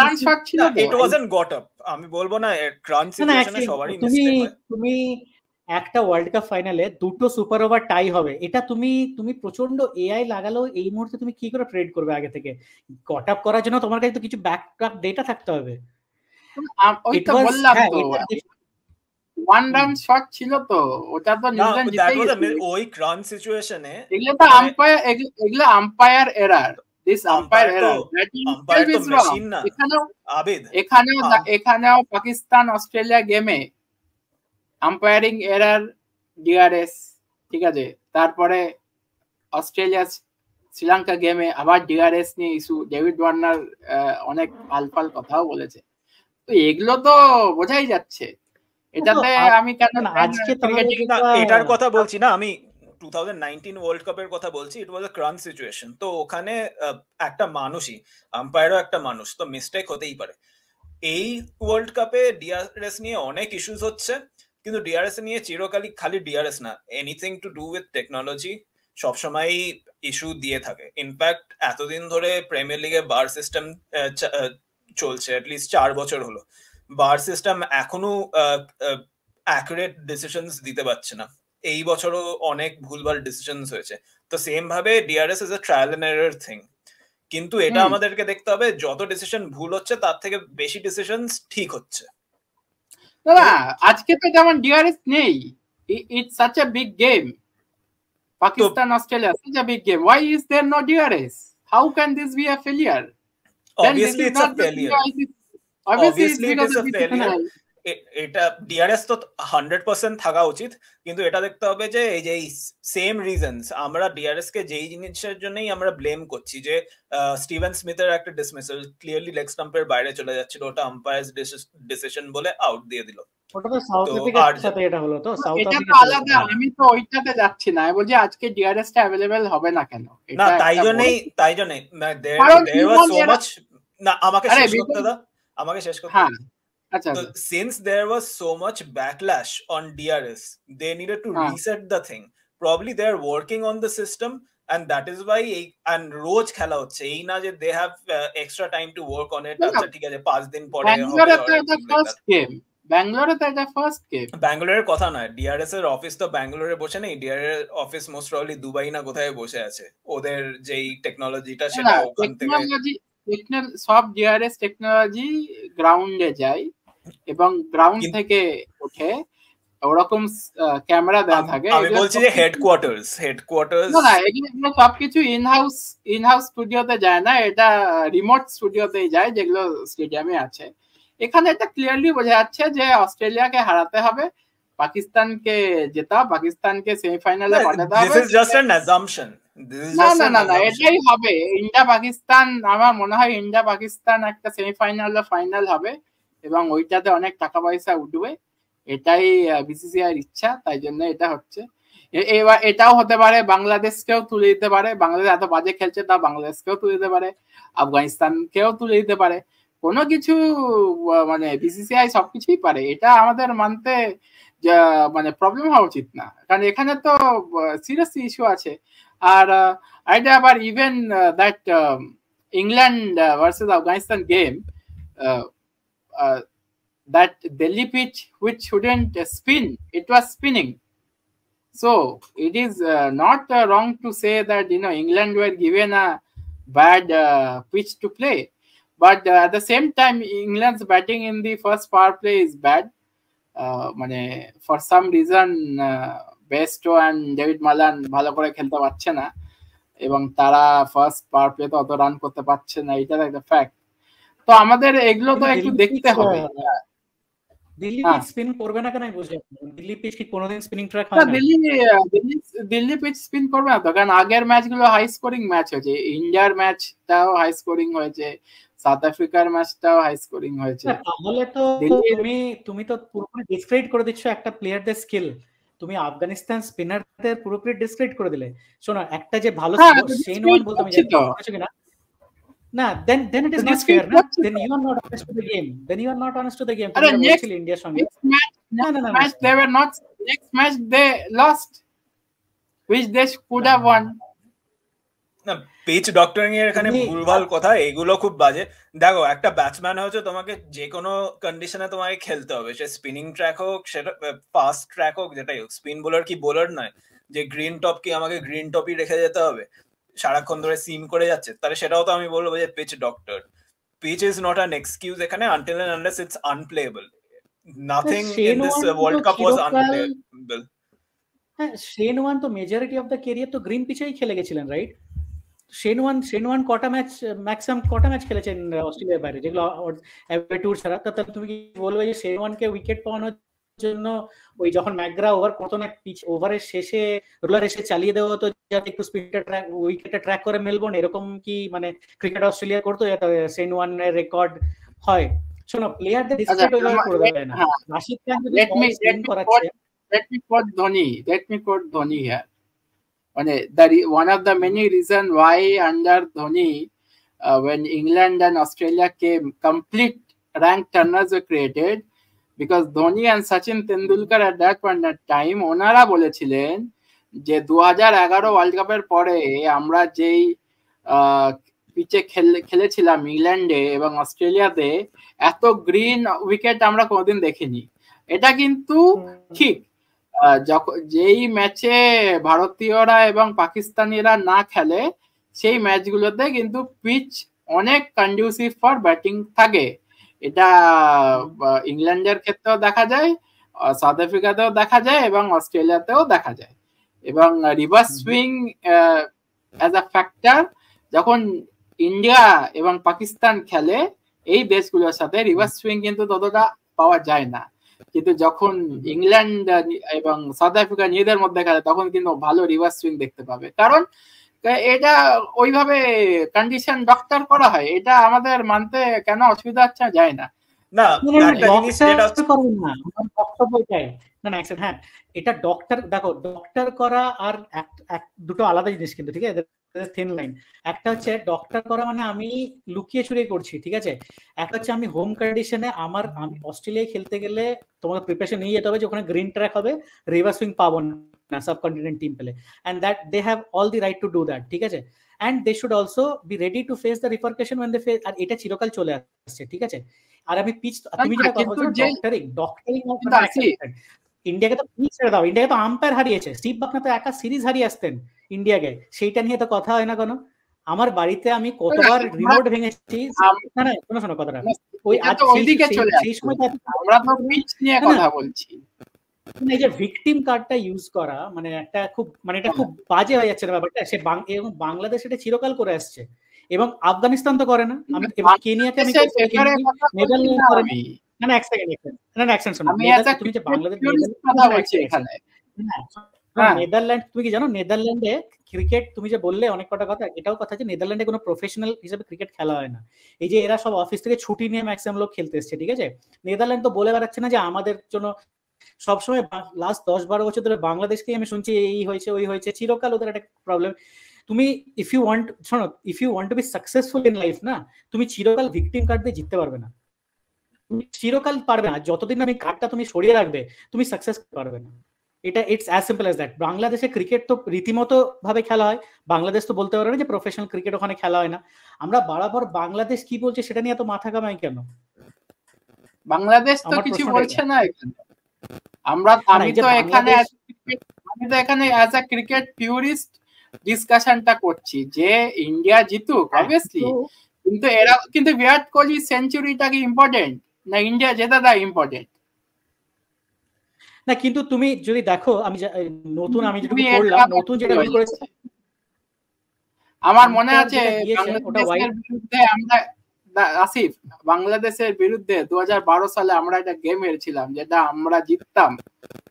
রান শট ছিল, ইট ওয়াজন্ট গট আপ। আমি বলবো না রান সিচুয়েশনে সবারই মিস্টেক হয়। তুমি একটা ওয়ার্ল্ড কাপ ফাইনালে দুটো সুপার ওভার টাই হবে, এটা তুমি প্রচন্ড এআই লাগালো এই মুহূর্তে তুমি কি করে ট্রেড করবে আগে থেকে? গট আপ করার জন্য তোমার কাছে তো কিছু ব্যাকআপ ডেটা থাকতে হবে। ওইটা বললাম তো, ওয়ান রান শট ছিল তো, ওটা তো নিউজিল্যান্ড জিতেই গেছে ওই রান সিচুয়েশনে। এগুলো তো umpire error, this umpire error, umpire তো মেশিন না আবেদ। এখানেও পাকিস্তান অস্ট্রেলিয়া গেমে আম্পায়ারিং এরার, ডিআরএস, ঠিক আছে। তারপরে অস্ট্রেলিয়া শ্রীলঙ্কা গেমে আবার ডিআরএস নিয়ে ইস্যু, ডেভিড ওয়ার্নার অনেক আলফাল কথাও বলেছে। তো এগুলো তো বোঝাই যাচ্ছে। এটাতে আমি কেন আজকে এটার কথা বলছি না, আমি 2019 ওয়ার্ল্ড কাপের কথা বলছি। ইট ওয়াজ আ ক্রাঞ্চ সিচুয়েশন। তো ওখানে একটা মানুষই, আম্পায়ারও একটা মানুষ, তো মিস্টেক হতেই পারে। এই ওয়ার্ল্ড কাপে ডিআরএস নিয়ে অনেক ইস্যুস হচ্ছে, কিন্তু ডিআরএস নিয়ে চিরকালই খালি ডিআরএস না, anything to do with technology সবসময়ই ইস্যু দিয়ে থাকে। ইনফ্যাক্ট এতদিন ধরে প্রিমিয়ার লিগে বার সিস্টেম চলছে, অ্যাটলিস্ট 4 বছর হলো। বার সিস্টেম এখনো অ্যাকুরেট ডিসিশনস দিতে পারছে না। এই বছরও অনেক ভুলভাল ডিসিশনস হয়েছে। তো সেম ভাবে DRS is a trial and error thing. কিন্তু এটা আমাদেরকে দেখতে হবে, যত ডিসিশন ভুল হচ্ছে তার থেকে বেশি ডিসিশনস ঠিক হচ্ছে। না, আজকে তো যেমন ডিআরএস নেই, it's such a big game, Pakistan Australia, such a big game, why is there no DRS? How can this be a failure? Obviously it's a failure. Obviously it is a failure. এটা DRS তো 100% থাকা উচিত, কিন্তু এটা দেখতে হবে যে এই যে সেম রিজনস আমরা ডিআরএস কে যেই জিনিসের জন্যই আমরা ব্লেম করছি, যে স্টিভেন স্মিথের একটা ডিসমিসাল ক্লিয়ারলি লেগ স্টাম্পের বাইরে চলে যাচ্ছিল, ওটা আম্পায়ার্স ডিসিশন বলে আউট দিয়ে দিল। ওটা তো সাউথ আফ্রিকার সাথে এটা হলো, তো সাউথ আফ্রিকা আলাদা। আমি তো ওইটাতে যাচ্ছি না, আমি বলছি আজকে ডিআরএস টা अवेलेबल হবে না কেন? না তাই জন্যই there was so much, না আমাকে শেষ করতে দাও, আমাকে শেষ করতে দাও। So since there was so much backlash on DRS, they needed to reset the thing. Probably they're working on the system, and that is why and roz khela hocche ei na je they have extra time to work on it. Acha thik ache 5 din pore Bangalore the first game, Bangalore the first game, Bangalore এর কথা নয়, DRS এর office তো ব্যাঙ্গালোরে বসে নেই, DRS office most probably Dubai না কোথায় বসে আছে। ওদের যেই টেকনোলজিটা সেটা ওখান থেকে সব DRS টেকনোলজি গ্রাউন্ডে যায় এবং গ্রাউন্ড থেকে ওঠে। ওরকম ক্যামেরা দেওয়া থাকে। আমি বলছি যে হেডকোয়ার্টার্স না, এগুলো সবকিছু ইনহাউস স্টুডিওতে যায় না, এটা রিমোট স্টুডিওতেই যায় যেগুলো স্টেডিয়ামে আছে। এখানে এটা ক্লিয়ারলি বোঝা যাচ্ছে যে অস্ট্রেলিয়াকে হারাতে হবে, পাকিস্তানকে পাকিস্তানকে সেমিফাইনালে পাঠাতে হবে। This is just an assumption. না, এটাই হবে। ইন্ডিয়া পাকিস্তান, আমার মনে হয় ইন্ডিয়া পাকিস্তান একটা সেমিফাইনাল বা ফাইনাল হবে এবং ওইটাতে অনেক টাকা পয়সা উঠবে, এটাই বিসিসিআই এর ইচ্ছা, তাই জন্য এটা হচ্ছে। এবার এটাও হতে পারে বাংলাদেশকেও তুলে দিতে পারে, বাংলাদেশ এত বাজে খেলছে তা বাংলাদেশকেও তুলে দিতে পারে, আফগানিস্তানকেও তুলে দিতে পারে, কোনো কিছু মানে বিসিসিআই সবকিছুই পারে। এটা আমাদের মানতে মানে প্রবলেম হওয়া উচিত না, কারণ এখানে তো সিরিয়াস ইস্যু আছে। আর এটা আবার even that England versus Afghanistan game, that Delhi pitch which shouldn't spin, it was spinning. So it is not wrong to say that England were given a bad pitch to play, but at the same time England's batting in the first power play is bad. For some reason Bairstow and David Malan ভালো করে খেলতে পারছে না এবং তারা first power play তো অত run করতে পারছে না, এটা একটা ফ্যাক্ট। তো আমাদের এগুলো তো একটু দেখতে হবে। দিল্লি পিচ স্পিন করবে না কেন বুঝলাম, দিল্লি পিচ কি কোনোদিন স্পিনিং ট্র্যাক হয় না? দিল্লি পিচ স্পিন করবে না তো, কারণ আগের ম্যাচগুলো হাই স্কোরিং ম্যাচ হয়েছে, ইন্ডিয়ার ম্যাচটাও হাই স্কোরিং হয়েছে, সাউথ আফ্রিকার ম্যাচটাও হাই স্কোরিং হয়েছে। তাহলে তো তুমি তো পুরোপুরি ডিসক্রেডিট করে দিচ্ছ একটা প্লেয়ারদের স্কিল, তুমি আফগানিস্তান স্পিনারদের পুরোপুরি ডিসক্রেডিট করে দিলে। শোনো, একটা যে ভালো শেন ওয়ান বলতে আমি জানি কিনা না, then it is not fair, na? Then you are not honest to the game. India's সঙ্গে match they were not, next match they lost, which they could have won. না, পিচ ডক্টরিং এর এখানে ভুলভাল কথা, এগুলো খুব বাজে। দেখো, একটা ব্যাটসম্যান হচ্ছে তোমাকে যে কোনো কন্ডিশনে তোমাকে খেলতে হবে, সে স্পিনিং ট্র্যাক হোক, সেটা ফাস্ট ট্র্যাক হোক, যেটাই হোক। স্পিন বোলার কি বোলার নয় যে গ্রিন টপ কি আমাকে গ্রিন টপই রেখে যেতে হবে, সারাক্ষণ ধরে সিম করে যাচ্ছে, তাহলে সেটাও তো আমি বলবো যে pitch doctor. Pitch is not an excuse এখানে, until and unless it's unplayable. Nothing in this world cup was unplayable. হ্যাঁ, শেন ওয়ান তো মেজরিটি অফ দ্য ক্যারিয়ার তো গ্রিন পিচেই খেলে গেছিলেন, রাইট? শেন ওয়ান কটা ম্যাচ খেলেছেন অস্ট্রেলিয়ার বাইরে, যেগুলো ট্যুর ছাড়া? তাহলে তুমি কি বলবে যে শেন ওয়ানকে উইকেট পাওয়ানোর জন্য ওই যখন ম্যাকগ্রা ওভার করতো না, পিচ ওভারের শেষে রোলার এসে চালিয়ে দেওয়া হতো যাতে একটু স্পিডটা ট্র্যাক উইকেটটা ট্র্যাক করে মেলবোর্ন, এরকম কি মানে ক্রিকেট অস্ট্রেলিয়া করতো যাতে শেন ওয়ানের রেকর্ড হয়? শোনো, প্লেয়ারদের ডিসক্রেডিট করে দেওয়া যায় না। রাশিদ খান যদি স্পিন করাচ্ছে, let me quote Dhoni here. One of the many reasons why under Dhoni when England and Australia came, complete rank turners were created because Dhoni and Sachin Tendulkar at that point of time ওনারা বলেছিলেন যে 2011 world কাপের পরে আমরা যেই পিচে খেলেছিলাম ইংল্যান্ডে এবং অস্ট্রেলিয়াতে, এত গ্রিন উইকেট আমরা কোনোদিন দেখিনি। এটা কিন্তু ঠিক, যেই ম্যাচে ভারতীয়রা এবং পাকিস্তানিরা না খেলে সেই ম্যাচগুলোতে কিন্তু পিচ অনেক কন্ডিউসিভ ফর ব্যাটিং থাকে। এটা ইংল্যান্ডের ক্ষেত্রেও দেখা যায়, সাউথ আফ্রিকাতেও দেখা যায় এবং অস্ট্রেলিয়াতেও দেখা যায়। এবং reverse swing as a factor, যখন ইন্ডিয়া এবং পাকিস্তান খেলে এই দেশগুলোর সাথে, রিভার্স সুইং কিন্তু ততটা পাওয়া যায় না। কিন্তু যখন ইংল্যান্ড এবং সাউথ আফ্রিকা নিজেদের মধ্যে খেলে তখন কিন্তু ভালো রিভার্স সুইং দেখতে পাবে, কারণ এটা ওইভাবে কন্ডিশন ডক্টর করা হয়। এটা আমাদের মানতে কেন অসুবিধা হচ্ছে যায় না। হ্যাঁ, এটা ডক্টর, দেখো ডক্টর করা আর দুটো আলাদা জিনিস কিন্তু, ঠিক আছে? Thin line. একটা হচ্ছে ডক্টর করা মানে আমি লুকিয়ে চুরিয়ে করছি, ঠিক আছে? একটা হচ্ছে আমি হোম কন্ডিশনে আমি অস্ট্রেলিয়ায় খেলতে গেলে তোমাকে প্রিপারেশন নিয়ে যেতে হবে যে ওখানে গ্রিন ট্র্যাক হবে, রিভার্স সুইং পাবো না সাবকন্টিনেন্ট টিম পেলে, and that they have all the right to do that, ঠিক আছে? And they should also be ready to face the repercussion when they face, আর এটা চিরকাল চলে আসছে, ঠিক আছে? আর আমি পিচ, তুমি যেটা কথা বলছো ডক্টরিং ইন্ডিয়াকে তো পিচ ছেড়ে দাও, ইন্ডিয়াকে তো আম্পায়ার হারিয়েছে, স্টিভ বাকনা তো একা সিরিজ হারিয়ে আসতেন ইন্ডিয়াকে, সেইটা নিয়ে তো কথা হয় না কেন? আমার বাড়িতে আমি কতবার রিমোট ভেঙেছি, না না শোনো কথাটা, ওই সেই সময় আমরা তো পিচ নিয়ে কথা বলছি। এই যে ভিকটিম কার্ডটা ইউজ করা মানে একটা খুব মানে এটা খুব বাজে হয়ে যাচ্ছে ব্যাপারটা। সে এবং বাংলাদেশ এটা চিরকাল করে আসছে, এবং আফগানিস্তান তো করে না, আমি এবং কেনিয়াকে আমি নেদারল্যান্ড করে না। এক সেকেন্ড শোনো, তুমি যে বাংলাদেশ নেদারল্যান্ড, তুমি কি জানো নেদারল্যান্ডে ক্রিকেট, তুমি যে বললে অনেক কটা কথা, এটাও কথা যে নেদারল্যান্ডে কোনো প্রফেশনাল হিসেবে ক্রিকেট খেলা হয় না। এই যে এরা সব অফিস থেকে ছুটি নিয়ে ম্যাক্সিমাম লোক খেলতে এসছে, ঠিক আছে। নেদারল্যান্ড তো বলে বেড়াচ্ছে না যে আমাদের জন্য সবসময়, লাস্ট 10-12 বছর ধরে বাংলাদেশকে আমি শুনছি এই হয়েছে ওই হয়েছে, চিরকাল ওদের একটা প্রবলেম। তুমি if you want to be successful in life না, তুমি চিরকাল ভিকটিম কার্ড দিয়ে জিততে পারবে না, তুমি চিরকাল পারবে না। যতদিন আমি কার্ডটা তুমি সরিয়ে রাখবে তুমি সাকসেস পারবে না। এটা it's as simple as that. বাংলাদেশে ক্রিকেট তো রীতিমতো ভাবে খেলা হয়, বাংলাদেশ তো বলতে পারে না যে প্রফেশনাল ক্রিকেট ওখানে খেলা হয় না। আমরা বরাবর বাংলাদেশ কি বলছে সেটা নিয়ে এত মাথা কামাই কেন? বাংলাদেশ তো কিছু বলছে না এখানে। আমি তো এখানে অ্যাজ আ ক্রিকেট পিউরিস্ট ডিসকাশনটা করছি যে ইন্ডিয়া জিতুক অবভিয়াসলি, কিন্তু বিরাট কোহলি সেঞ্চুরিটা কি ইম্পর্টেন্ট না ইন্ডিয়া জেতাটা ইম্পর্টেন্ট? না, কিন্তু তুমি যদি দেখো, আমি যেটুকু পড়লাম, নতুন যেটা করেছে আমার মনে আছে বাংলাদেশের বিরুদ্ধে আমরা আসিফ, বাংলাদেশের বিরুদ্ধে 2012 সালে আমরা একটা গেম হেরেছিলাম যেটা আমরা জিততাম,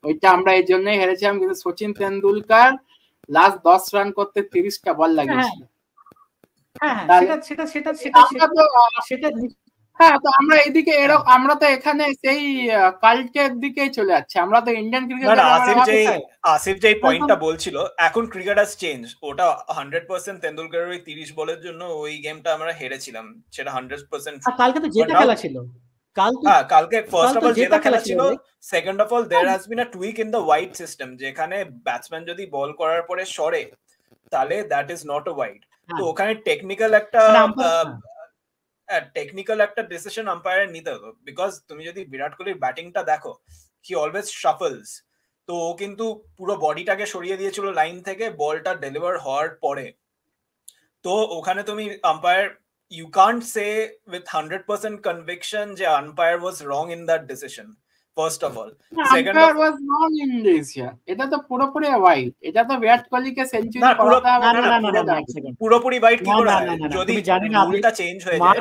ওইটা আমরা এই জন্যই হেরেছিলাম, কিন্তু সচিন তেন্ডুলকার লাস্ট 10 রান করতে 30টা বল লাগিয়েছিল। হ্যাঁ, তো আমরা এইদিকে আমরা তো এখানে সেই কালচার দিকেই চলে যাচ্ছে, আমরা তো ইন্ডিয়ান ক্রিকেট। আসিফ যে পয়েন্টটা বলছিল, এখন ক্রিকেট হাজ চেঞ্জ, ওটা 100% তেন্ডুলকারের ওই 30 বলের জন্য ওই গেমটা আমরা হেরেছিলাম, সেটা 100%। কালকে তো জেতা খেলা ছিল, কালকে ফার্স্ট অফ অল জেতা খেলা ছিল, second of all there has been a tweak in the wide system, যেখানে ব্যাটসম্যান যদি বল করার পরে সরে তাহলে that is not a wide. তো ওখানে টেকনিক্যাল একটা ডিসিশন আম্পায়ার নিতে হতো, বিকজ তুমি যদি বিরাট কোহলির ব্যাটিংটা দেখো, হি অলওয়েজ শাফলস, তো ও কিন্তু পুরো বডিটাকে সরিয়ে দিয়েছিল লাইন থেকে বলটা ডেলিভার হওয়ার পরে। তো ওখানে তুমি umpire, you can't say with 100% conviction যে umpire was wrong in that decision, first of all. Second, umpire was wrong in this, এটা তো পুরোপুরি ওয়াইড, এটা তো বিরাট কোহলিকে সেঞ্চুরি করাতে হবে না, পুরোপুরি ওয়াইড কি করে হয় যদি রুলটা চেঞ্জ হয়ে যায়,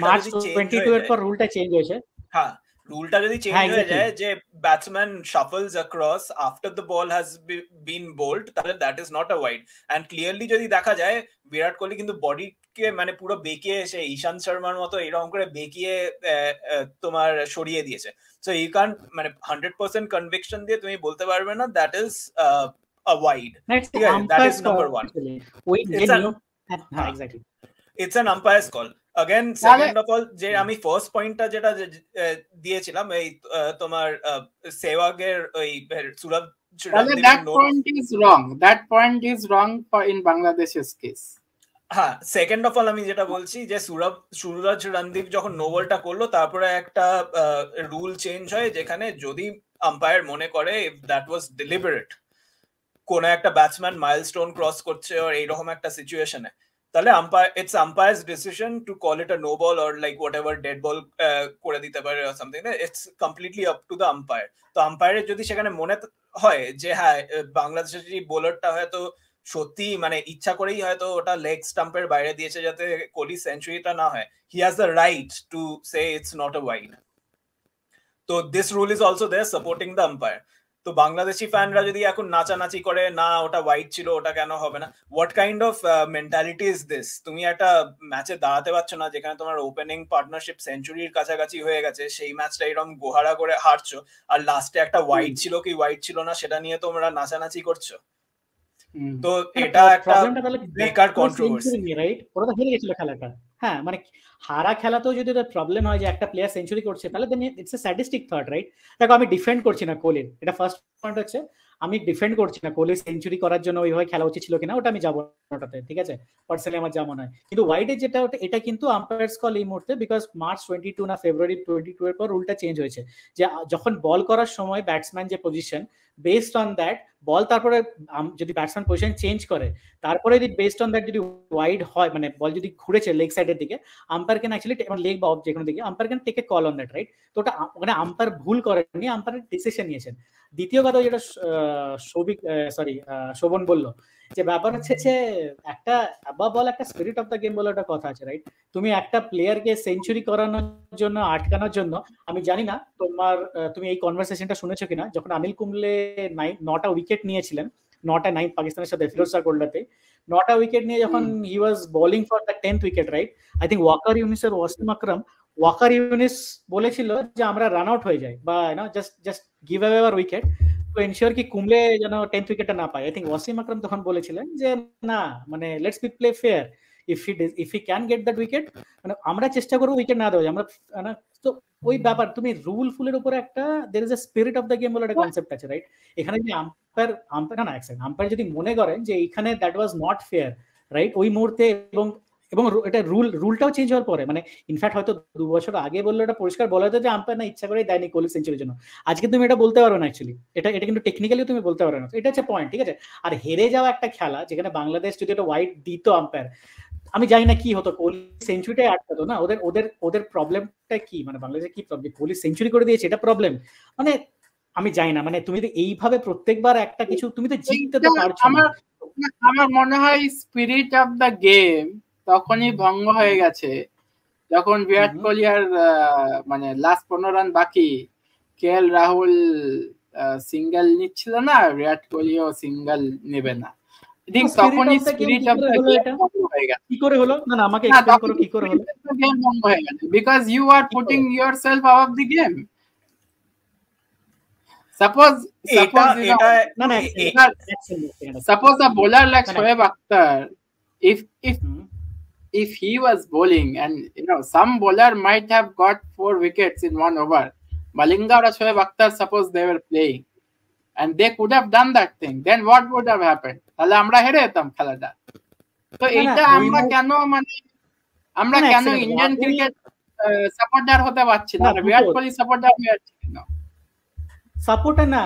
মার্চ 22 এর পর রুলটা চেঞ্জ হয়েছে। হ্যাঁ, রুলটা যদি চেঞ্জ হয়ে যায় যে batsman shuffles across after the ball has been bowled, তাহলে that is not a wide. And clearly যদি দেখা যায় বিরাট কোহলি কিন্তু বডিকে মানে পুরো বেঁকিয়ে এসে ঈশান্ত শর্মার মতো এরকম করে বেঁকিয়ে তোমার সরিয়ে দিয়েছে। সো ইউ ক্যান মানে 100% কনভিকশন দিয়ে তুমি বলতে পারবে না দ্যাট ইজ আ ওয়াইড, ঠিক আছে? That is number 1। It's an umpire's call. Again, second of all, যে আমি ফার্স্ট পয়েন্টটা যেটা দিয়েছিলাম এই তোমার সেওয়াগের ওই সুরভ, that point is wrong for in Bangladesh's case. হ্যাঁ, সেকেন্ড অফ অল আমি যেটা বলছি যে সুরজ রণদীপ যখন নো বলটা করলো, তারপরে একটা রুল চেঞ্জ হয় যেখানে যদি আম্পায়ার মনে করে দ্যাট ওয়াজ ডেলিবারেট, কোন একটা ব্যাটসম্যান মাইলস্টোন ক্রস করছে আর এইরকম একটা সিচুয়েশনে, তাহলে it's umpire's decision to call it a no ball or like whatever dead ball করে দিতে পারে or something. It's completely up to the umpire. তো আম্পায়ারের যদি সেখানে মনে হয় যে হ্যাঁ বাংলাদেশের যে বোলারটা হয়তো সত্যি মানে ইচ্ছা করেই হয়তো ওটা লেগ স্টাম্পের বাইরে দিয়েছে যাতে কোহলি সেঞ্চুরিটা না হয়, he has the right to say it's not a wide. তো this rule is also there supporting the umpire. তো বাংলাদেশি ফ্যানরা যদি এখন নাচানাচি করে না ওটা ওয়াইড ছিল ওটা কেন হবে না, what kind of mentality is this? তুমি একটা ম্যাচে দাঁড়াতে পারছো না যেখানে তোমার ওপেনিং পার্টনারশিপ সেঞ্চুরির কাছাকাছি হয়ে গেছে, সেই ম্যাচটা এরকম গোহারা করে হারছো, আর লাস্টে একটা ওয়াইড ছিল কি ওয়াইড ছিল না সেটা নিয়ে তোমরা নাচানাচি করছো। তো এটা একটা বেকার কন্ট্রোভার্সি, রাইট? ওরা তো হেরে গেছিল খেলাটা। হ্যাঁ, মানে হারা খেলাতেও যদি প্রবলেম হয় যে একটা প্লেয়ার সেঞ্চুরি করছে, তাহলে then it's a statistic thought, right? দেখো, আমি ডিফেন্ড করছি না কোহলির, এটা ফার্স্ট পয়েন্ট হচ্ছে, আমি ডিফেন্ড করছি না কোহলি সেঞ্চুরি করার জন্য ওইভাবে খেলা উচিত ছিল কিনা, ওটা আমি যাবো ওটাতে, ঠিক আছে? পার্সোনালি আমার যা মনে হয়, কিন্তু ওয়াইডের যেটা এটা কিন্তু আম্পায়ার্স কল এই মুহূর্তে, বিকজ মার্চ 22 না ফেব্রুয়ারি 22 এর পর রুলটা চেঞ্জ হয়েছে যে যখন বল করার সময় ব্যাটসম্যান যে position, based on that ball তারপরে যদি ব্যাটসম্যান পজিশন চেঞ্জ করে তারপরে যদি বেসড অন দ্যাট যদি ওয়াইড হয় মানে বল যদি ঘুরেছে লেগ সাইডের দিকে আম্পায়ার ক্যান অ্যাকচুয়ালি লেগ বা অফ যে কোনো দিকে umpire can take a call on that right. তো ওটা ওখানে আম্পায়ার ভুল করেনি, আম্পায়ার ডিসিশন নিয়েছেন। দ্বিতীয় কথা যেটা শোভন বললো যে ব্যাপার হচ্ছে যে একটা বল একটা স্পিরিট অফ দ্য গেম বলে একটা কথা আছে রাইট। তুমি একটা প্লেয়ারকে সেঞ্চুরি করানোর জন্য আটকানোর জন্য, আমি জানি না তুমি এই কনভারসেশনটা শুনেছো কিনা, যখন অনিল কুম্বলে 9টা উইকেট নিয়েছিলেন 9টা পাকিস্তানের সাথে ফিরোজ শাহ কোটলাতে 9টা উইকেট নিয়ে যখন he was bowling for the 10th wicket right, I think Waqar ইউনিসের ওয়াসিম আকরাম ওয়াকার ইউনিস বলেছিল যে আমরা রান আউট হয়ে যাই বা just give away our wicket to ensure কি কুম্বলে যেন 10th উইকেটটা না পায়। আই থিঙ্ক ওয়াসিম আকরাম তখন বলেছিলেন যে না মানে let's play fair, if he can get that wicket মানে আমরা চেষ্টা করব উইকেট না দেওয়া যায় আমরা। তো ওই ব্যাপার তুমি রুল ফুলের উপরে একটা there is a spirit of the game বলে একটা কনসেপ্ট আছে রাইট। এখানে যদি আম্পায়ার যদি মনে করেন যে এখানে that was not fair right ওই মুহূর্তে, এবং এটা রুলটাও চেঞ্জ হওয়ার পরে মানে ইনফ্যাক্ট হয়তো 2 বছর আগে বললো এটা পরিষ্কার বলা হতো যে আম্পায়ার না ইচ্ছা করেই দেয়নি কোহলি সেঞ্চুরির জন্য, আজকে তুমি এটা বলতে পারো না অ্যাকচুয়ালি, এটা কিন্তু টেকনিক্যালি তুমি বলতে পারো না। এটা হচ্ছে পয়েন্ট, ঠিক আছে। আর হেরে যাওয়া একটা খেলা যেখানে বাংলাদেশ যদি একটা ওয়াইড দিত আম্পায়ার, আমি জানি না কি হতো, কোহলি সেঞ্চুরিটাই আটকাতো না। ওদের প্রবলেমটা কি মানে বাংলাদেশের কি প্রবলেম, কোহলি সেঞ্চুরি করে দিয়েছে এটা প্রবলেম মানে আমি জানি না। মানে তুমি যদি এইভাবে প্রত্যেকবার একটা কিছু তুমি তো জিততে তো পারছো না। আমার মনে হয় স্পিরিট অফ দ্য গেম তখনই ভঙ্গ হয়ে গেছে যখন বিরাট কোহলি আর মানে লাস্ট 15 রান বাকি কেএল রাহুল সিঙ্গেল নিচ্ছিল না, বিরাট কোহলিও সিঙ্গেল নেবে না, ঠিক তখনই স্পিরিট অফ দ্য গেম হয়ে গেছে। কি করে হলো না আমাকে এক্সপ্লেইন করো কি করে হলো। গেম ভঙ্গ হয়ে গেছে because you are putting yourself out of the game. Suppose a bowler like Shoaib Akhtar, if he was bowling and some bowler might have got 4 wickets in 1 over, Malinga or Shoaib Akhtar suppose they were playing and they could have done that thing, then what would have happened? তাহলে আমরা হেরে যেতাম খেলাটা। তো এইটা আমরা কেন Indian cricket supporter হতে পারছি না, বিরাট কোহলি সাপোর্টার হয়ে যাচ্ছি কেন? সাপোর্টার না,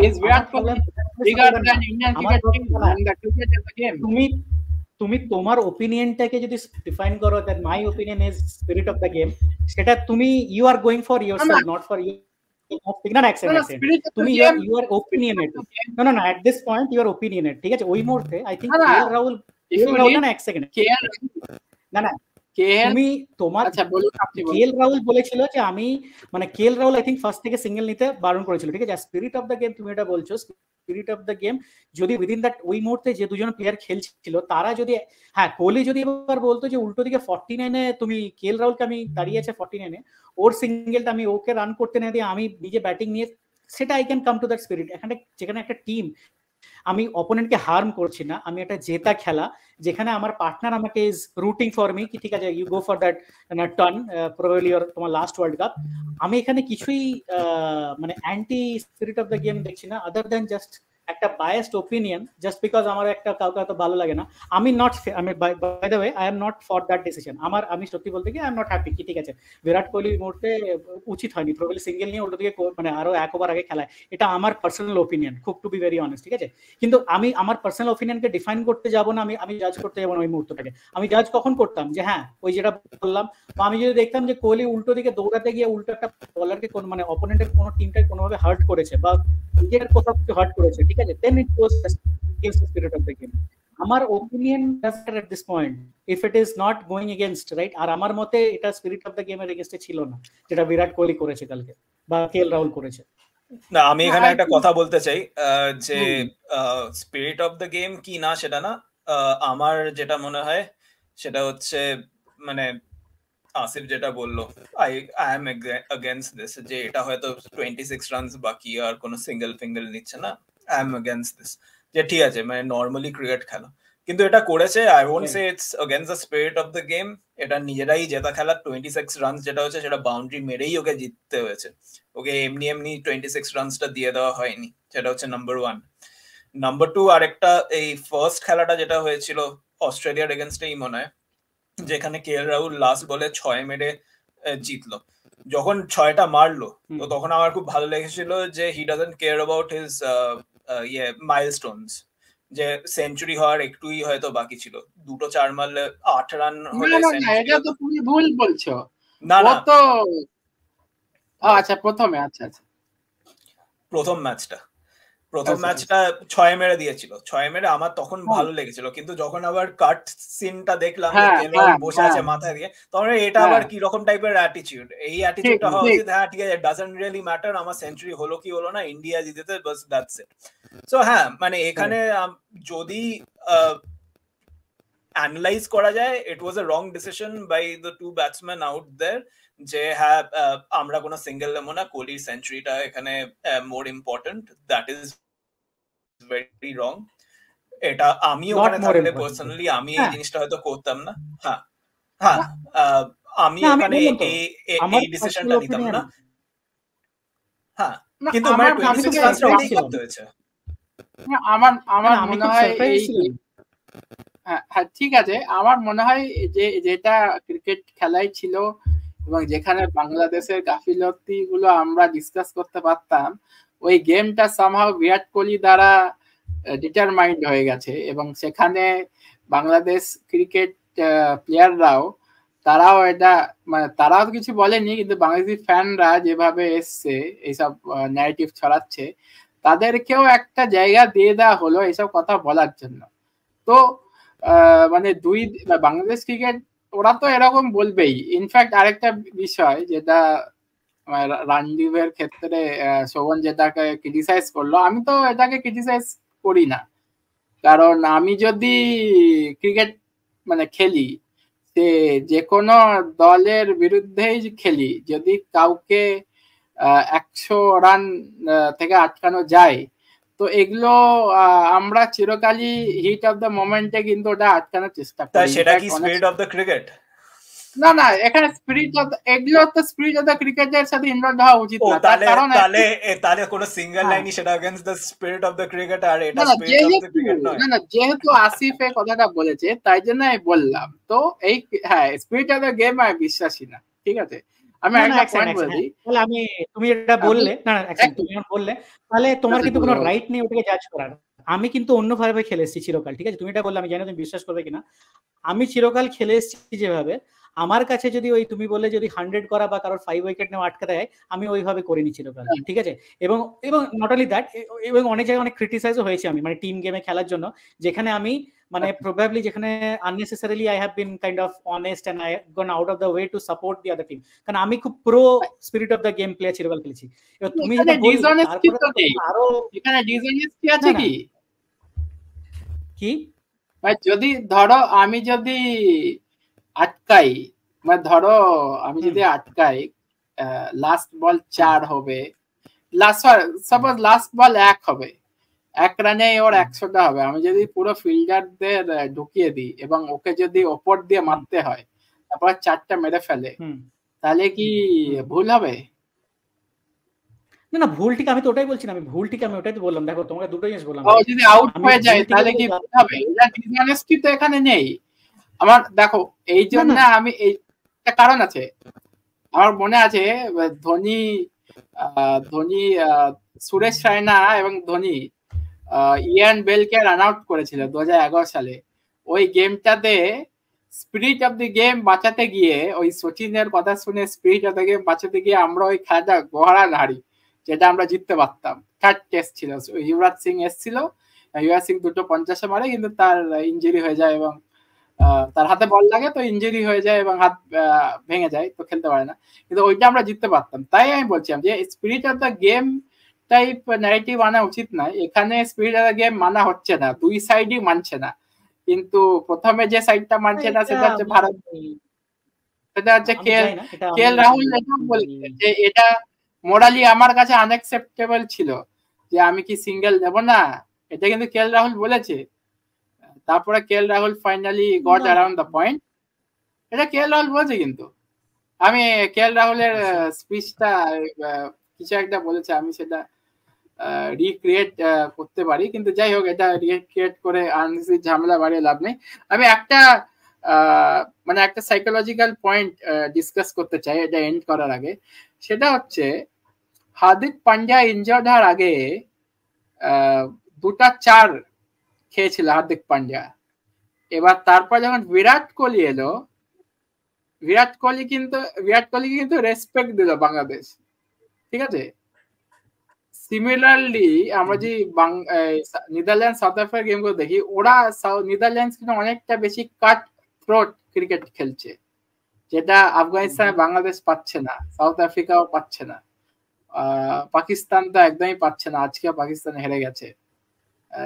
তুমি তোমার ওপিনিয়নটাকে যদি ডিফাইন করো that my opinion is spirit of the game, সেটা তুমি you are going for yourself not for you. তুমি ইউর ওপিনিয়নেড না at this point your opinionated, ঠিক আছে। ওই মুহূর্তে আই থিঙ্ক কেএল রাহুল না এক সেকেন্ড না তুমি তোমার কেএল রাহুল বলেছিল যে আমি মানে KL Rahul I think first থেকে সিঙ্গেল নিতে বারণ করেছিল, ঠিক আছে। স্পিরিট অফ দ্য গেম তুমি এটা বলছো, স্পিরিট অফ দ্য গেম যদি উইদিন দ্যাট ওই মুহূর্তে যে দুজন প্লেয়ার খেলছিল তারা যদি কোহলি যদি এবার বলতো যে উল্টো দিকে 49-এ তুমি কেএল রাহুলকে আমি দাঁড়িয়ে আছে 49-এ ওর সিঙ্গেলটা আমি ওকে রান করতে না দিয়ে আমি নিজে ব্যাটিং নিয়ে, সেটা I can come to that spirit. এখানে যেখানে একটা টিম আমি অপোনেন্টকে হার্ম করছি না, আমি একটা জেতা খেলা যেখানে আমার পার্টনার আমাকে ইজ রুটিং ফর মি কি ঠিক আছে you go for that turn probably or তোমার লাস্ট ওয়ার্ল্ড কাপ, আমি এখানে কিছুই মানে anti spirit of the game দেখছি না আদার দ্যান জাস্ট একটা বায়াসড ওপিনিয়ন জাস্ট বিকজ আমার একটা কাউকে হয়তো ভালো লাগে না। আমি by the way I am not for that decision. আমি সত্যি বলতে গিয়ে আই এম নট হ্যাপি কি ঠিক আছে বিরাট কোহলি মুহূর্তে উচিত হয়নি প্রবাবলি সিঙ্গেল নিয়ে উল্টো দিকে মানে আরো 1 ওভার আগে খেলায়, এটা আমার পার্সোনাল ওপিনিয়ন, খুব টু বি ভেরি অনেস্ট, ঠিক আছে। কিন্তু আমি আমার পার্সোনাল ওপিনিয়নকে ডিফাইন করতে যাবো না, আমি জাজ করতে যাবো না ওই মুহূর্তটাকে। আমি জাজ কখন করতাম যে হ্যাঁ ওই যেটা বললাম, আমি যদি দেখতাম যে কোহলি উল্টো দিকে দৌড়াতে গিয়ে উল্টো একটা বলারকে কোন মানে অপোনেন্টের কোনো টিমটাকে কোনোভাবে হার্ট করেছে বা নিজের কোথাও কিছু হার্ট করেছে, ঠিক আছে, then it goes against the spirit of the game. আমার opinion at this point if it is not going against right, আর আমার মতে এটা স্পিরিট অফ দ্য গেমের এগেইনস্টে ছিল না যেটা বিরাট কোহলি করেছে কালকে বা কেএল রাহুল করেছে। না আমি এখানে একটা কথা বলতে চাই যে স্পিরিট অফ দ্য গেম কি না সেটা না, আমার যেটা মনে হয় সেটা হচ্ছে মানে আসিফ যেটা বললো আই এম এগেইনস্ট দিস, যে এটা হয়তো 26 রানস বাকি আর কোনো সিঙ্গেল ফিঙ্গেল নিচ্ছে না, আই এম এগেইনস্ট দিস, যে ঠিক আছে মানে নর্মালি ক্রিকেট খেলা, কিন্তু এটা করেছে I won't say it's against the spirit of the game. এটা নিজেরাই জেতা খেলা, 26 রানস যেটা হচ্ছে সেটা বাউন্ডারি মেরেই ওকে জিততে হয়েছে, ওকে এমনি 26 রানসটা দিয়ে দেওয়া হয়নি, সেটা হচ্ছে নাম্বার 1। নাম্বার 2 আরেকটা এই ফার্স্ট খেলাটা যেটা হয়েছিল অস্ট্রেলিয়ার এগেইনস্টেই মনে হয়, যেখানে কেএল রাহুল লাস্ট বলে 6 মেরে জিতলো, যখন 6টা মারলো তো তখন আমার খুব ভালো লেগেছিল যে he doesn't care about his ইয়ে মাইলস্টোনস, যে সেঞ্চুরি হওয়ার একটুই হয়তো বাকি ছিল, 2-4 মারলে 8 রান হলে সেঞ্চুরি। এটা তো তুমি ভুল বলছো। না না, তো আচ্ছা প্রথম ম্যাচটা 6 মেরে দিয়েছিল, 6 মেরে আমার তখন ভালো লেগেছিল, কিন্তু যখন আবার কাট সিনটা দেখলাম যে কেল রাহুল বসে আছে মাথায় দিয়ে, তখন এটা আবার কি রকম টাইপের অ্যাটিটিউড, এই অ্যাটিটিউডটা হওয়া উচিত হ্যাঁ ঠিক আছে, ডাজন্ট রিয়েলি ম্যাটার আমার সেঞ্চুরি হলো কি হলো না, ইন্ডিয়া জিতেছে বাস, দ্যাটস ইট। সো হ্যাঁ মানে এখানে যদি অ্যানালাইজ করা যায়, it was a wrong decision by the two batsman out there, যে হ্যাঁ আমরা কোনো সিঙ্গেল নেবো না, কোহলির সেঞ্চুরিটা এখানে more important, that is very wrong. এটা আমি ওখানে থাকলে পার্সোনালি আমি এই জিনিসটা হয়তো করতাম না। হ্যাঁ হ্যাঁ আমি এখানে এই ডিসিশনটা নিতাম না। হ্যাঁ কিন্তু আমার 26 রানস রাউন্ডই করতে হয়েছে। আমার মনে হয় হ্যাঁ ঠিক আছে, আমার মনে হয় যে যেটা ক্রিকেট খেলাই ছিল এবং যেখানে বাংলাদেশের গাফিলতি গুলো আমরা ডিসকাস করতে পারতাম, ওই গেমটা সামহাউ বিরাট কোহলি দ্বারা ডিটারমাইন্ড হয়ে গেছে, এবং সেখানে বাংলাদেশ ক্রিকেট প্লেয়াররাও তারাও এটা মানে তারাও কিছু বলেনি, কিন্তু বাংলাদেশি ফ্যানরা যেভাবে এসছে এইসব ন্যারেটিভ ছড়াচ্ছে, তাদেরকেও একটা জায়গা দিয়ে দেওয়া হলো এইসব কথা বলার জন্য। তো মানে বাংলাদেশ ক্রিকেট ওরা তো এরকম বলবেই। ইনফ্যাক্ট আরেকটা বিষয় যেটা রানদীপের ক্ষেত্রে শোভন যেটাকে ক্রিটিসাইজ করলো, আমি তো এটাকে ক্রিটিসাইজ করি না, কারণ আমি যদি ক্রিকেট মানে খেলি, যে কোনো দলের বিরুদ্ধেই খেলি, যদি কাউকে 100 রান থেকে আটকানো যায়, তো এগুলো আমরা চিরকালই হিট অফ দ্য মোমেন্টে কিন্তু ওটা আটকানোর চেষ্টা করি। সেটা কি স্পিরিট অফ দ্য ক্রিকেট? না না, এখানে স্পিরিট অফ এগুলো তো স্পিরিট অফ দ্য ক্রিকেটের সাথে ইনভলভ হওয়া উচিত না। কারণ তাহলে কোনো সিঙ্গেল লাইনই সেটা against the spirit of the cricket, আর এটা স্পিরিট অফ দ্য ক্রিকেট নয়। না যেহেতু আসিফ এই কথাটা বলেছে তাই জন্য আমি বললাম। তো এই হ্যাঁ স্পিরিট অফ দ্য গেম আমি বিশ্বাসী না, ঠিক আছে? আমি একটা পয়েন্ট বলি, তাহলে তুমি এটা বললে না তুমি বললে, তাহলে তোমার কিন্তু কোনো রাইট নেই ওটাকে জাজ করার। আমি কিন্তু অন্যভাবে খেলে এসেছি চিরকাল, ঠিক আছে? তুমি এটা বললে, আমি জানি তুমি বিশ্বাস করবে কিনা, আমি চিরকাল খেলে এসেছি যেভাবে, আমার কাছে যদি ওই তুমি বললে যদি 100 করা বা কারোর 5 উইকেট নেওয়া আটকে দেয়, আমি ওইভাবে করিনি চিরকাল, ঠিক আছে? এবং নট অনলি দ্যাট, এবং অনেক জায়গায় অনেক ক্রিটিসাইজও হয়েছে আমি, মানে টিম গেমে খেলার জন্য, যেখানে আমি মানে প্রবাবলি যেখানে unnecessarily I have been kind of honest and I gone out of the way to support the other team, কারণ আমি খুব pro spirit of the game player চিরকাল খেলেছি। এবার তুমি যেটা বললে আরো এখানে ডিসঅনেস্টি আছে কি ভাই? যদি ধরো আমি যদি আটকাই, মানে ধরো আমি যদি আটকাই, লাস্ট বল 4 হবে, সাপোজ লাস্ট বল 1 হবে, 1 রানে ওর 100টা হবে, আমি যদি পুরো ফিল্ডারদের ঢুকিয়ে দিই এবং ওকে যদি ওপর দিয়ে মারতে হয়, তারপর 4টা মেরে ফেলে, তাহলে কি ভুল হবে? না ভুল ঠিক আমি তো ওটাই বলছি না, আমি ভুল ঠিক আমি ওটাই তো বললাম। দেখো তোমাকে দুটো জিনিস বললাম, যদি আউট হয়ে যায় তাহলে কি ভুল হবে? এটা ডিসঅনেস্টি তো এখানে নেই আমার। দেখো এই জন্য আমি একটা কারণ আছে, আমার মনে আছে ধোনি সুরেশ রায়না এবং ধোনি ইয়ান বেলকে রান আউট করেছিল 2011 সালে। ওই গেমটাতে স্পিরিট অফ দি গেম বাঁচাতে গিয়ে, ওই সচিনের কথা শুনে স্পিরিট অফ দ্য গেম বাঁচাতে গিয়ে আমরা ওই খেলাটা গোহারান হারি, যেটা আমরা জিততে পারতাম। থার্ড টেস্ট ছিল, যুবরাজ সিং এসেছিল, যুবরাজ সিং 2 50 মারে, কিন্তু তার ইনজুরি হয়ে যায় এবং তার হাতে বল লাগে, তো ইনজুরি হয়ে যায় এবং হাত ভেঙে যায়, তো খেলতে পারে না, কিন্তু ওইটা আমরা জিততে পারতাম। তাই আমি বলছিলাম যে spirit of the game type narrative আনা উচিত নয়। এখানে স্পিরিট অফ দ্য গেম মানা হচ্ছে না, দুই সাইডই মানছে না, কিন্তু প্রথমে যে সাইডটা মানছে না সেটা হচ্ছে ভারত, সেটা হচ্ছে কেএল রাহুল এটা বলেছে যে এটা মোরালি আমার কাছে আনএক্সেপ্টেবল ছিল, যে আমি কি সিঙ্গেল দেব না, এটা কিন্তু কেএল রাহুল বলেছে। তারপরে KL Rahul finally goat around the point, এটা কেএল রাহুল বলেছে। কিন্তু আমি কেএল রাহুলের স্পিচটা কিছু একটা বলেছে, আমি সেটা রিক্রিয়েট করতে পারি, কিন্তু যাই হোক এটা রিক্রিয়েট করে আননেসেসারি ঝামেলা বাড়িয়ে লাভ নেই। আমি একটা মানে একটা সাইকোলজিক্যাল পয়েন্ট ডিসকাস করতে চাই এটা এন্ড করার আগে। সেটা হচ্ছে হার্দিক পান্ডিয়া ইনজার্ড হওয়ার আগে দুটা 4 খেয়েছিল হার্দিক পান্ডিয়া। এবার তারপর যখন বিরাট কোহলি এলো, বিরাট কোহলি কিন্তু রেসপেক্ট দিল বাংলাদেশ, ঠিক আছে। সিমিলারলি আমরা যে নেদারল্যান্ড সাউথ আফ্রিকার গেম গুলো দেখি, ওরা নেদারল্যান্ডস কিন্তু অনেকটা বেশি কাট থ্রোট ক্রিকেট খেলছে, যেটা আফগানিস্তানে বাংলাদেশ পাচ্ছে না, সাউথ আফ্রিকাও পাচ্ছে না, পাকিস্তান তো একদমই পাচ্ছে না। আজকে পাকিস্তান হেরে গেছে,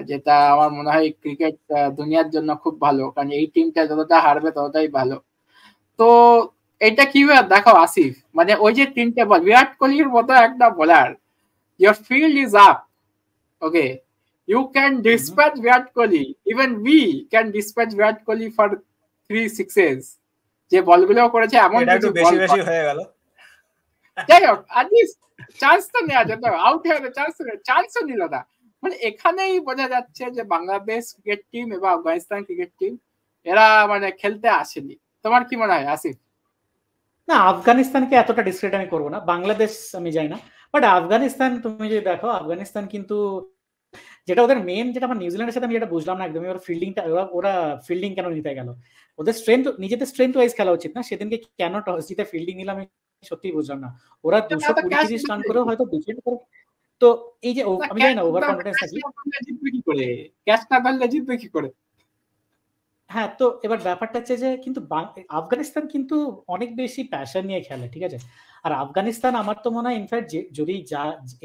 যেটা আমার মনে হয় ক্রিকেট দুনিয়ার জন্য খুব ভালো, কারণ এই টিমটা যতটা হারবে ততটাই ভালো। তো এটা কিভাবে দেখো আসিফ, মানে ওই যে 3টে বল, বিরাট কোহলির মতো একটা bowler, your field is up, okay, you can dispatch Virat Kohli, even we can dispatch Virat Kohli for 3 sixes, যে বলগুলো করেছে এমন কিছু বেশি বেশি হয়ে গেল। যাই হোক, অ্যাটলিস্ট চান্স তো নেওয়া যেত, আউট হয়ে চান্সও নিল না। মানে এখানেই বোঝা যাচ্ছে যে বাংলাদেশ ক্রিকেট টিম এবং আফগানিস্তান ক্রিকেট টিম এরা মানে খেলতে আসেনি। তোমার কি মনে হয় আসিফ? না, আফগানিস্তানকে এতটা ডিসক্রেডিট আমি করবো না, বাংলাদেশ আমি যাই না, বাট আফগানিস্তান তুমি যদি দেখো, আফগানিস্তান কিন্তু যেটা ওদের মেন, যেটা আমার নিউজিল্যান্ডের সাথে আমি যেটা বুঝলাম না একদমই, ওরা ফিল্ডিংটা, ওরা ফিল্ডিং কেন নিতে গেল? ওদের স্ট্রেংথ, নিজেদের স্ট্রেংথ ওয়াইজ খেলা উচিত না, সেদিনকে কেন টস জিতে ফিল্ডিং নিলাম আমি সত্যিই বুঝলাম না। ওরা 220-30 রান করেও হয়তো ডিফেন্ড করে, তো এই যে আমি জানি না ওভার কনফিডেন্স নাকি, ক্যাচ না ধরলে জিতবে কি করে? হ্যাঁ, তো এবার ব্যাপারটা হচ্ছে যে কিন্তু আফগানিস্তান কিন্তু অনেক বেশি প্যাশন নিয়ে খেলে, ঠিক আছে। আর আফগানিস্তান আমার তো মনে হয় ইনফ্যাক্ট যদি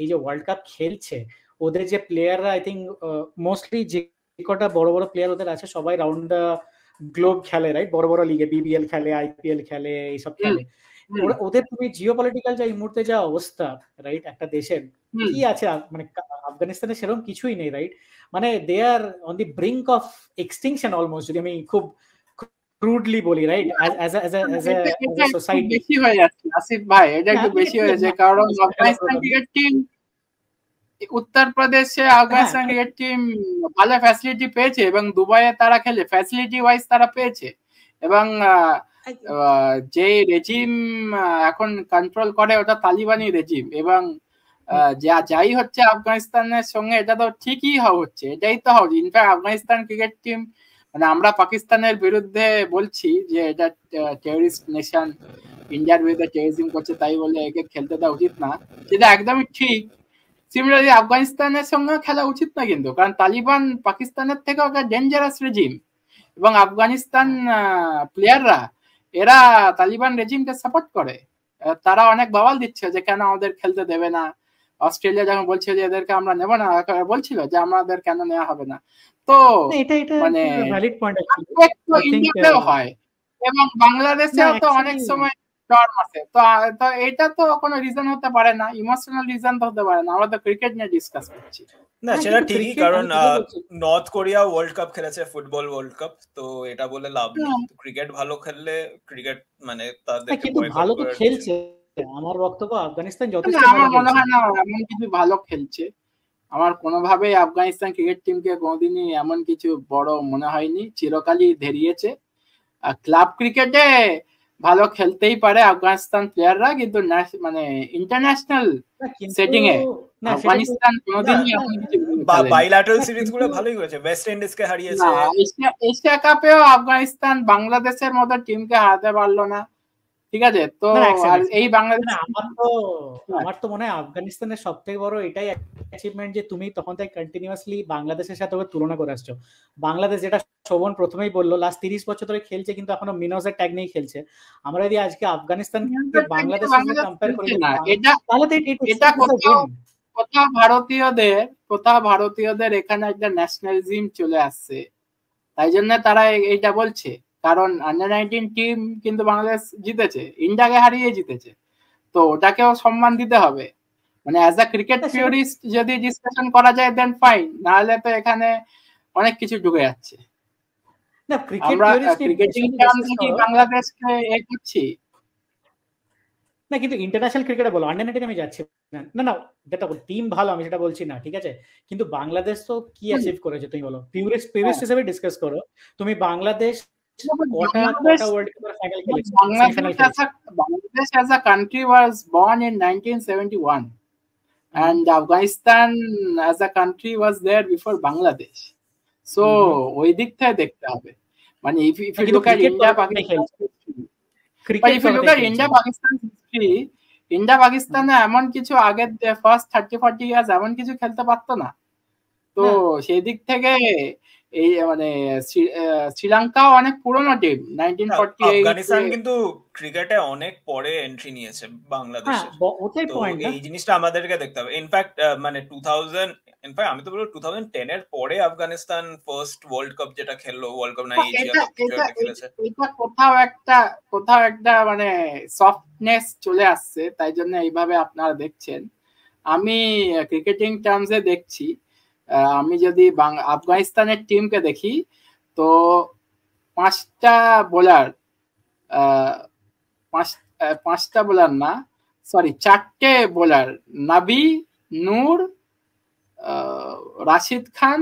এই যে ওয়ার্ল্ড কাপ খেলছে, ওদের যে প্লেয়াররা আই থিঙ্ক মোস্টলি যে কটা বড় বড় প্লেয়ার ওদের আছে সবাই রাউন্ড দ্য গ্লোব খেলে, রাইট, বড় বড় লিগে, বিবিএল খেলে, আইপিএল খেলে, এইসব খেলে। ওদের তুমি জিওপলিটিক্যাল যে এই মুহূর্তে যা অবস্থা, রাইট, একটা দেশের কি আছে, মানে আফগানিস্তানে সেরকম কিছুই নেই, রাইট, মানে they are on the brink of extinction almost, যদি আমি খুব ক্রুডলি বলি, রাইট, অ্যাজ আ সোসাইটি। বেশি হয়ে যাচ্ছে আসিফ ভাই, এটা একটু বেশি হয়ে যাচ্ছে, কারণ আফগানিস্তান ক্রিকেট টিম, উত্তরপ্রদেশে আফগানিস্তান ক্রিকেট টিম ভালো ফ্যাসিলিটি পেয়েছে, এবং দুবাইয়ে তারা খেলে ফ্যাসিলিটি ওয়াইজ তারা পেয়েছে, এবং যে রেজিম এখন কন্ট্রোল করে ওটা তালিবানি রেজিম, এবং যাই হচ্ছে আফগানিস্তানের সঙ্গে এটা তো ঠিকই হচ্ছে, এটাই তো হবে। ইনফ্যাক্ট আফগানিস্তান ক্রিকেট টিম, মানে আমরা পাকিস্তানের বিরুদ্ধে বলছি যে এটা টেররিস্ট নেশন, ইন্ডিয়ার বিরুদ্ধে টেররিজম করছে, তাই বলে একে খেলতে দেওয়া উচিত না, যেটা একদমই ঠিক। সিমিলারলি আফগানিস্তানের সঙ্গে খেলা উচিত না কিন্তু, কারণ তালিবান পাকিস্তানের থেকে একটা ডেঞ্জারাস রেজিম, এবং আফগানিস্তান প্লেয়াররা এরা তালিবান রেজিমকে সাপোর্ট করে, তারা অনেক বাওয়াল দিচ্ছে যে কেন আমাদের খেলতে দেবে না। অস্ট্রেলিয়া যখন বলছিল যে এদেরকে আমরা নেব না, বলছিল যে আমাদের কেন নেওয়া হবে না। তো মানে ইন্ডিয়াতেও হয়, এবং বাংলাদেশেও তো অনেক সময় টর্ম আছে, তো এটা তো কোনো রিজন হতে পারে না, ইমোশনাল রিজন তো হতে পারে না। আমরা তো ক্রিকেট নিয়ে ডিসকাস করছি। না, সেটা ঠিকই, কারণ নর্থ কোরিয়া ওয়ার্ল্ড কাপ খেলেছে, ফুটবল ওয়ার্ল্ড কাপ, তো এটা বলে লাভ নেই। ক্রিকেট ভালো খেললে ক্রিকেট মানে তাদেরকে ভালো তো খেলছে, আমার বক্তব্য আফগানিস্তান যথেষ্ট আমার মনে হয় না এমন কিছু ভালো খেলছে। আমার কোনোভাবেই আফগানিস্তান ক্রিকেট টিমকে কোনোদিনই এমন কিছু বড় মনে হয়নি, চিরকালই ধেরিয়েছে। ক্লাব ক্রিকেটে ভালো খেলতেই পারে আফগানিস্তান প্লেয়াররা, কিন্তু মানে ইন্টারন্যাশনাল সেটিং এ আফগানিস্তান কোনোদিনই এমন কিছু বাইল্যাটারাল সিরিজ গুলো ভালোই হয়েছে, ওয়েস্ট ইন্ডিজকে হারিয়েছে, এশিয়া কাপেও আফগানিস্তান বাংলাদেশের মতো টিমকে হারাতে পারলো না, ঠিক আছে। তো আর এই বাংলাদেশ, আমার তো মনে হয় আফগানিস্তানের সবথেকে বড় এটাই অ্যাচিভমেন্ট যে তুমি তখন থেকে কন্টিনিউয়াসলি বাংলাদেশের সাথে তুলনা করে আসছো। বাংলাদেশ, যেটা শোভন প্রথমেই বললো, লাস্ট 30 বছর ধরে খেলছে, কিন্তু এখনো মিনজের ট্যাগ নিয়ে খেলছে। আমরা যদি আজকে আফগানিস্তানকে বাংলাদেশের সাথে কম্পেয়ার করি, তাহলে এটা কোথাও ভারতীয়দের এখানে একটা ন্যাশনালিজম চলে আসছে, তাই জন্য তারা এইটা বলছে। কারণ আন্ডার 19 টিম কিন্তু বাংলাদেশ জিতেছে, ইন্ডিয়াকে হারিয়ে জিতেছে, তো ওটাকেও সম্মান দিতে হবে। মানে অ্যাজ আ ক্রিকেট থিওরিস্ট যদি ডিসকাশন করা যায় দেন ফাইন, নাহলে তো এখানে অনেক কিছু ঢুকে যাচ্ছে। না, ক্রিকেটিং টার্মে কি বাংলাদেশকে করছি না, কিন্তু ইন্টারন্যাশনাল ক্রিকেটে বলো, আন্ডার 19 আমি যাচ্ছি না, না দেখো টিম ভালো, আমি সেটা বলছি না, ঠিক আছে, কিন্তু বাংলাদেশ তো কি অ্যাচিভ করেছে তুমি বলো, পিউরিস্ট হিসেবে ডিসকাস করো তুমি। Bangladesh Bangladesh as a country was born in 1971. and Afghanistan as a country was there before Bangladesh. So ওই দিক থেকে দেখতে হবে, মানে if you look at India Pakistan history, India Pakistan এমন কিছু আগের ফার্স্ট 30-40 ইয়ার্স এমন কিছু খেলতে পারতো না, তো সেই দিক থেকে এই মানে শ্রীলঙ্কাও অনেক পুরনো টিম 1948। আফগানিস্তান কিন্তু ক্রিকেটে অনেক পরে এন্ট্রি নিয়েছে বাংলাদেশের, তো এই জিনিসটা আমাদেরকে দেখতে হবে। ইনফ্যাক্ট মানে 2000 ইনফ্যাক্ট আমি তো বলবো 2010 এর পরে আফগানিস্তান ফার্স্ট ওয়ার্ল্ড কাপ যেটা খেললো, ওয়ার্ল্ড কাপ না এশিয়া কাপ খেলেছে, এটা কোথাও একটা মানে সফটনেস চলে আসছে, তাই জন্য এইভাবে আপনারা দেখছেন। আমি ক্রিকেটিং টার্মসে দেখছি, আমি যদি আফগানিস্তানের টিমকে দেখি তো 5টা বোলার না সরি 4টে বোলার, নাবি, নূর, রাশিদ খান,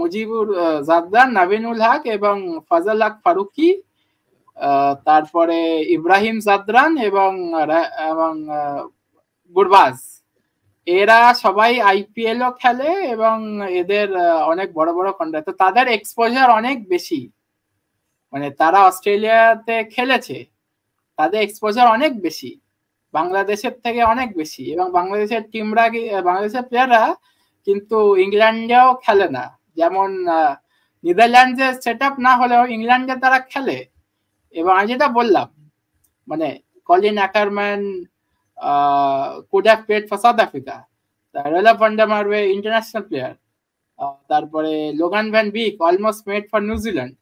মুজিবুর জাদদান, নাবিনুল হক এবং ফজল হক ফারুকি, তারপরে ইব্রাহিম জাদরান এবং গুরবাজ, এরা সবাই আইপিএল ও খেলে এবং এদের অনেক বড় বড় কন্ট্রাক্ট, তো তাদের এক্সপোজার অনেক বেশি, মানে তারা অস্ট্রেলিয়াতে খেলেছে, তাদের এক্সপোজার অনেক বেশি বাংলাদেশের থেকে অনেক বেশি, এবং বাংলাদেশের টিমরা বাংলাদেশের প্লেয়াররা কিন্তু ইংল্যান্ডেও খেলে না, যেমন নেদারল্যান্ডসে সেট আপ না হলেও ইংল্যান্ডে তারা খেলে। এবং আমি যেটা বললাম মানে Colin Ackerman could have played for South Africa, Rela van der Merwe international player, তারপরে লোগান ভ্যান বিক অলমোস্ট মেড ফর নিউজিল্যান্ড,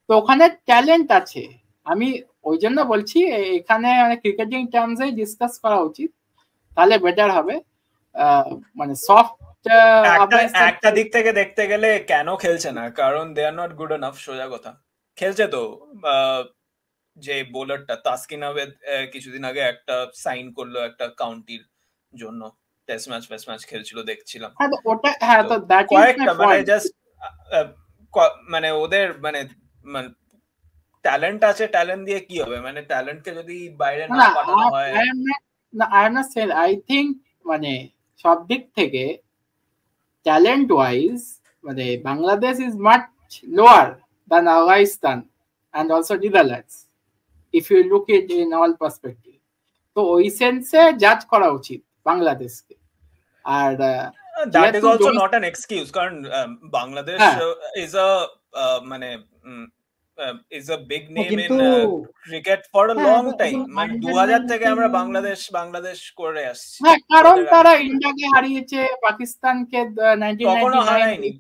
তো ওখানে ট্যালেন্ট আছে। আমি ওই জন্য বলছি এখানে মানে ক্রিকেটিং টার্মসে ডিসকাস করা উচিত, তাহলে বেটার হবে। মানে সফট একটা দিক থেকে দেখতে গেলে কেন খেলছে না, কারণ দে আর নট গুড এনাফ, সোজা কথা। খেলছে তো যে বোলারটা তাসকিন আহমেদ কিছুদিন আগে একটা সাইন করলো একটা কাউন্টির জন্য, টেস্ট ম্যাচ খেলছিল দেখছিলাম। কয়েকটা মানে জাস্ট মানে ওদের মানে ট্যালেন্ট আছে, ট্যালেন্ট দিয়ে কি হবে, মানে ট্যালেন্টকে যদি বাইরে না পাঠানো হয়। আই থিংক মানে সব দিক থেকে ট্যালেন্ট ওয়াইজ মানে Bangladesh is much lower than Afghanistan and also Netherlands if you look it in all perspective, তো ওই সেন্সে জাজ করা উচিত বাংলাদেশকে। আর that is also not an excuse, কারণ বাংলাদেশ is a মানে is a big name in cricket for a long time, মানে 2000 থেকে আমরা বাংলাদেশ করে আসছি। হ্যাঁ, কারণ তারা ইন্ডিয়াকে হারিয়েছে, পাকিস্তানকে 1999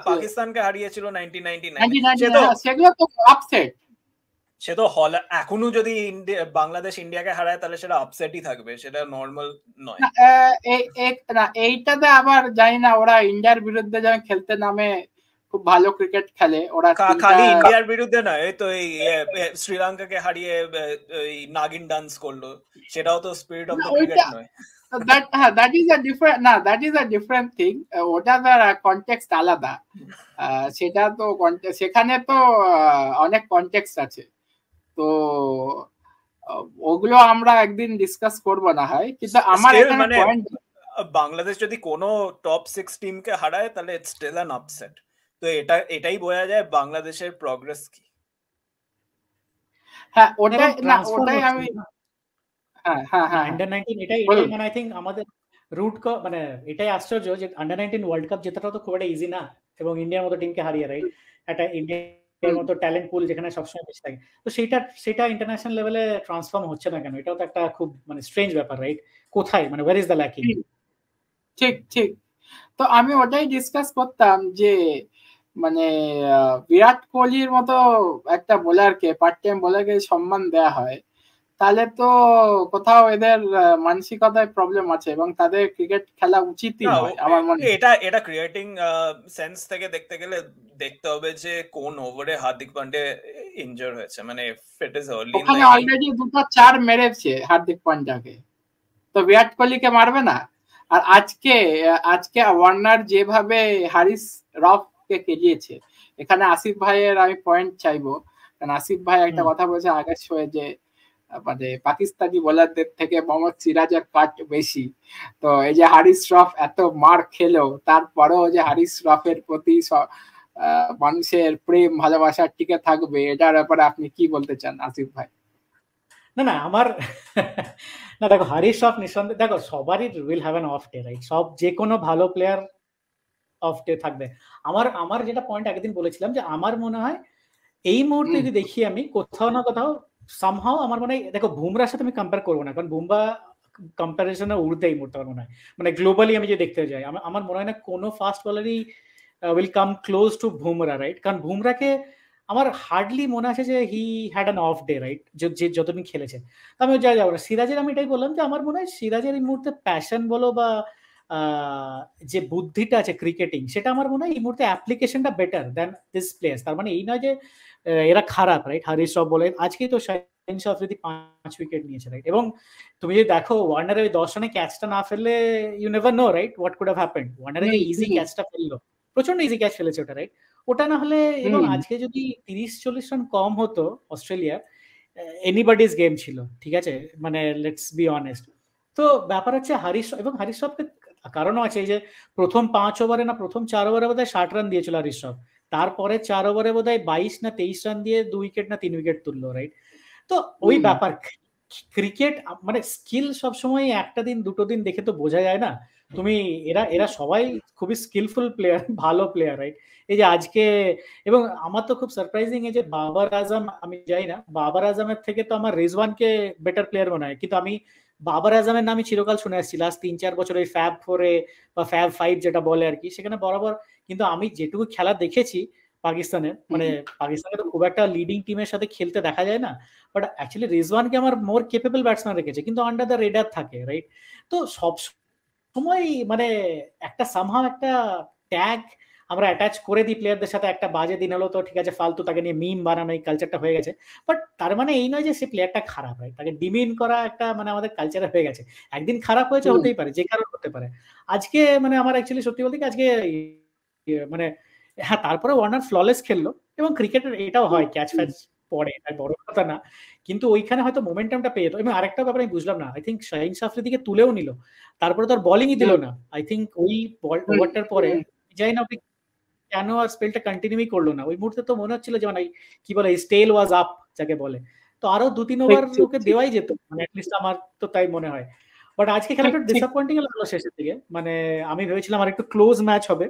পাকিস্তানকে হারিয়েছিল 1999, সেগুলো তো আপসেট। সে তো হল এখনো যদি বাংলাদেশ ইন্ডিয়াকে হারায় তাহলে সেটা আপসেটই থাকবে, সেটা নরমাল নয়। এইটাতে আবার জানি না, ওরা ইন্ডিয়ার বিরুদ্ধে যখন খেলতে নামে খুব ভালো ক্রিকেট খেলে ওরা, খালি ইন্ডিয়ার বিরুদ্ধে নয়, এই তো এই শ্রীলঙ্কাকে হারিয়ে এই নাগিন ডান্স করলো, সেটাও তো স্পিরিট অফ দ্য ক্রিকেট নয়। that is a different thing, ওটা কনটেক্সট আলাদা, সেটা তো সেখানে তো অনেক কনটেক্সট আছে, তো ওগুলো আমরা একদিন ডিসকাস করব না হয়। কিন্তু আমার এখানে পয়েন্ট, বাংলাদেশ যদি কোনো টপ 6 টিমকে হারায় তাহলে ইটস স্টিল অ্যান আপসেট, তো এটাই বোঝা যায় বাংলাদেশের প্রগ্রেস কি। হ্যাঁ, ওটাই আমি আন্ডার 19 এটাই মানে আই থিংক আমাদের রুট মানে এটাই আশ্চর্য যে আন্ডার 19 ওয়ার্ল্ড কাপ জেতাটা তো খুব একটা ইজি না, এবং ইন্ডিয়ার মতো টিমকে হারিয়ে, রাইট, একটা ইন্ডিয়ার মতো ট্যালেন্ট পুল যেখানে সবসময় বেশি থাকে, তো সেটা ইন্টারন্যাশনাল লেভেলে ট্রান্সফর্ম হচ্ছে না কেন? এটাও তো একটা খুব মানে স্ট্রেঞ্জ ব্যাপার, রাইট? কোথায় মানে ওয়্যার ইজ দ্য ল্যাকিং? ঠিক। তো আমি ওটাই ডিসকাস করতাম যে মানে বিরাট কোহলির মতো একটা বোলারকে, পার্ট টাইম বোলারকে সম্মান দেয়া হয়, তাহলে তো কোথাও এদের মানসিকতায় প্রবলেম আছে এবং তাদের ক্রিকেট খেলা উচিতই নয় আমার মনে হয়। এটা ক্রিয়েটিং সেন্স থেকে দেখতে গেলে দেখতে হবে যে কোন ওভারে হার্দিক পান্ডে ইনজুর হয়েছে, মানে ইট ইজ আর্লি, ওখানে অলরেডি 2-4 মেরেছে হার্দিক পান্ডাকে, তো বিরাট কোহলিকে মারবে না। আর আজকে ওয়ার্নার যেভাবে হারিস রফকে খেলিয়েছে, এখানে আসিফ ভাইয়ের আমি পয়েন্ট চাইবো, কারণ আসিফ ভাই একটা কথা বলেছে আগের শোয়ে যে মানে পাকিস্তানি বোলারদের থেকে মোহাম্মদ সিরাজের কাট বেশি। তো এই যে হারিস শ্রফ এত মার খেলো, তারপরেও যে হারিস শ্রফের প্রতি মানুষের প্রেম ভালোবাসা টিকে থাকবে, এটার ব্যাপারে আপনি কি বলতে চান আসিফ ভাই? না আমার না দেখো, হারিস শ্রফ নিঃসন্দেহে, দেখো সবারই will have an off day, right? সব যে কোনো ভালো প্লেয়ার অফ ডে থাকবে। আমার যেটা পয়েন্ট আগের দিন বলেছিলাম যে আমার মনে হয় এই মুহূর্তে যদি দেখি আমি কোথাও না কোথাও সামহাও আমার মনে হয়, দেখো বুমরার সাথে আমি কম্পেয়ার করবো না, কারণ বুমরা কম্পারিজনে উর্ধে এই মুহূর্তে আমার মনে হয়, মানে গ্লোবালি আমি যে দেখতে যাই আমার মনে হয় না কোনো ফাস্ট বলারই will come close to Bumrah, right? কারণ বুমরাকে আমার হার্ডলি মনে আছে যে he had an off day, right? যে যতদিন খেলেছে। আমি যাই যাবো না। সিরাজের আমি এটাই বললাম যে আমার মনে হয় সিরাজের এই মুহূর্তে প্যাশন বলো বা যে বুদ্ধিটা আছে ক্রিকেটিং, সেটা আমার মনে হয় এই মুহূর্তে অ্যাপ্লিকেশনটা বেটার দ্যান দিস প্লেয়ার্স। তার মানে এই নয় যে এরা খারাপ, রাইট? হারিস শ্রফ বলে আজকেই তো শাহিন শ্রফ যদি 5 উইকেট নিয়েছে, রাইট? এবং তুমি যদি দেখো ওয়ার্নারের ওই 10 রানে ক্যাচটা না ফেললে you never know, right, what could have happened. ওয়ার্নারের যে ইজি ক্যাচটা ফেললো, প্রচন্ড ইজি ক্যাচ ফেলেছে ওটা, রাইট? ওটা না হলে, এবং আজকে যদি 30-40 রান কম হতো অস্ট্রেলিয়া, এনিবডিজ গেম ছিল, ঠিক আছে? মানে লেটস বি অনেস্ট। তো ব্যাপার হচ্ছে হারিস শ্রফকে কারণও আছে, এই যে প্রথম 5 ওভারে না প্রথম 4 ওভারে বোধহয় 60 রান দিয়েছিল হারিস শ্রফ, তারপরে 4 ওভারে বোধহয় 22 না 23 রান দিয়ে 2 উইকেট না 3 উইকেট তুললো, রাইট? তো ওই ব্যাপার, ক্রিকেট মানে স্কিল সবসময় একটা দিন দুটো দিন দেখে তো বোঝা যায় না। তুমি এরা সবাই খুবই স্কিলফুল প্লেয়ার, ভালো প্লেয়ার, রাইট? এই যে আজকে, এবং আমার তো খুব সারপ্রাইজিং এই যে বাবার আজম, আমি যাই না, বাবার আজমের থেকে তো আমার রিজওয়ানকে বেটার প্লেয়ার মনে হয়, কিন্তু আমি বাবার আজমের নামে চিরকাল শুনে আসছি লাস্ট 3-4 বছর, ওই ফ্যাব 4 বা ফ্যাব 5 যেটা বলে আর কি, সেখানে বরাবর। কিন্তু আমি যেটুকু খেলা দেখেছি পাকিস্তানের, মানে পাকিস্তানকে তো খুব একটা লিডিং টিমের সাথে খেলতে দেখা যায় না, বাট অ্যাকচুয়ালি রিজওয়ানকে আমার মোর কেপেবল ব্যাটসম্যান রেখেছে, কিন্তু আন্ডার দ্য রেডার থাকে, রাইট? তো সব সময় মানে একটা সামহাও একটা ট্যাগ আমরা অ্যাটাচ করে দিই প্লেয়ারদের সাথে, একটা বাজে দিন হলো তো ঠিক আছে, ফালতু তাকে নিয়ে মিম বানানো, এই কালচারটা হয়ে গেছে। বাট তার মানে এই নয় যে সে প্লেয়ারটা খারাপ, হয় তাকে ডিমিন করা একটা মানে আমাদের কালচারে হয়ে গেছে। একদিন খারাপ হয়েছে, হতেই পারে, যে কারণ হতে পারে। আজকে মানে আমার অ্যাকচুয়ালি সত্যি বলতে কি আজকে মানে হ্যাঁ, তারপরে ওয়ার্নার ফ্ললেস খেললো, এবং ক্রিকেটের এটাও হয় ক্যাচ ফ্যাচ পড়ে, তাই বড় কথা না, কিন্তু ওইখানে হয়তো মোমেন্টামটা পেয়ে যেত। এবং আরেকটা ব্যাপার আমি বুঝলাম না, আই থিঙ্ক শাহিন শাফরির দিকে তুলেও নিল, তারপরে তো আর বোলিংই দিল না। আই থিঙ্ক ওই ওভারটার পরে যাই না কেন আর স্পেলটা কন্টিনিউই করলো না। ওই মুহূর্তে তো মনে হচ্ছিল যে মানে কি বলে, স্টেল ওয়াজ আপ যাকে বলে, তো আরো 2-3 ওভার ওকে দেওয়াই যেত, মানে অ্যাটলিস্ট আমার তো তাই মনে হয়। বাট আজকে খেলাটা ডিসঅ্যাপয়েন্টিং লাগলো শেষের দিকে। মানে আমি ভেবেছিলাম আর একটু ক্লোজ ম্যাচ হবে,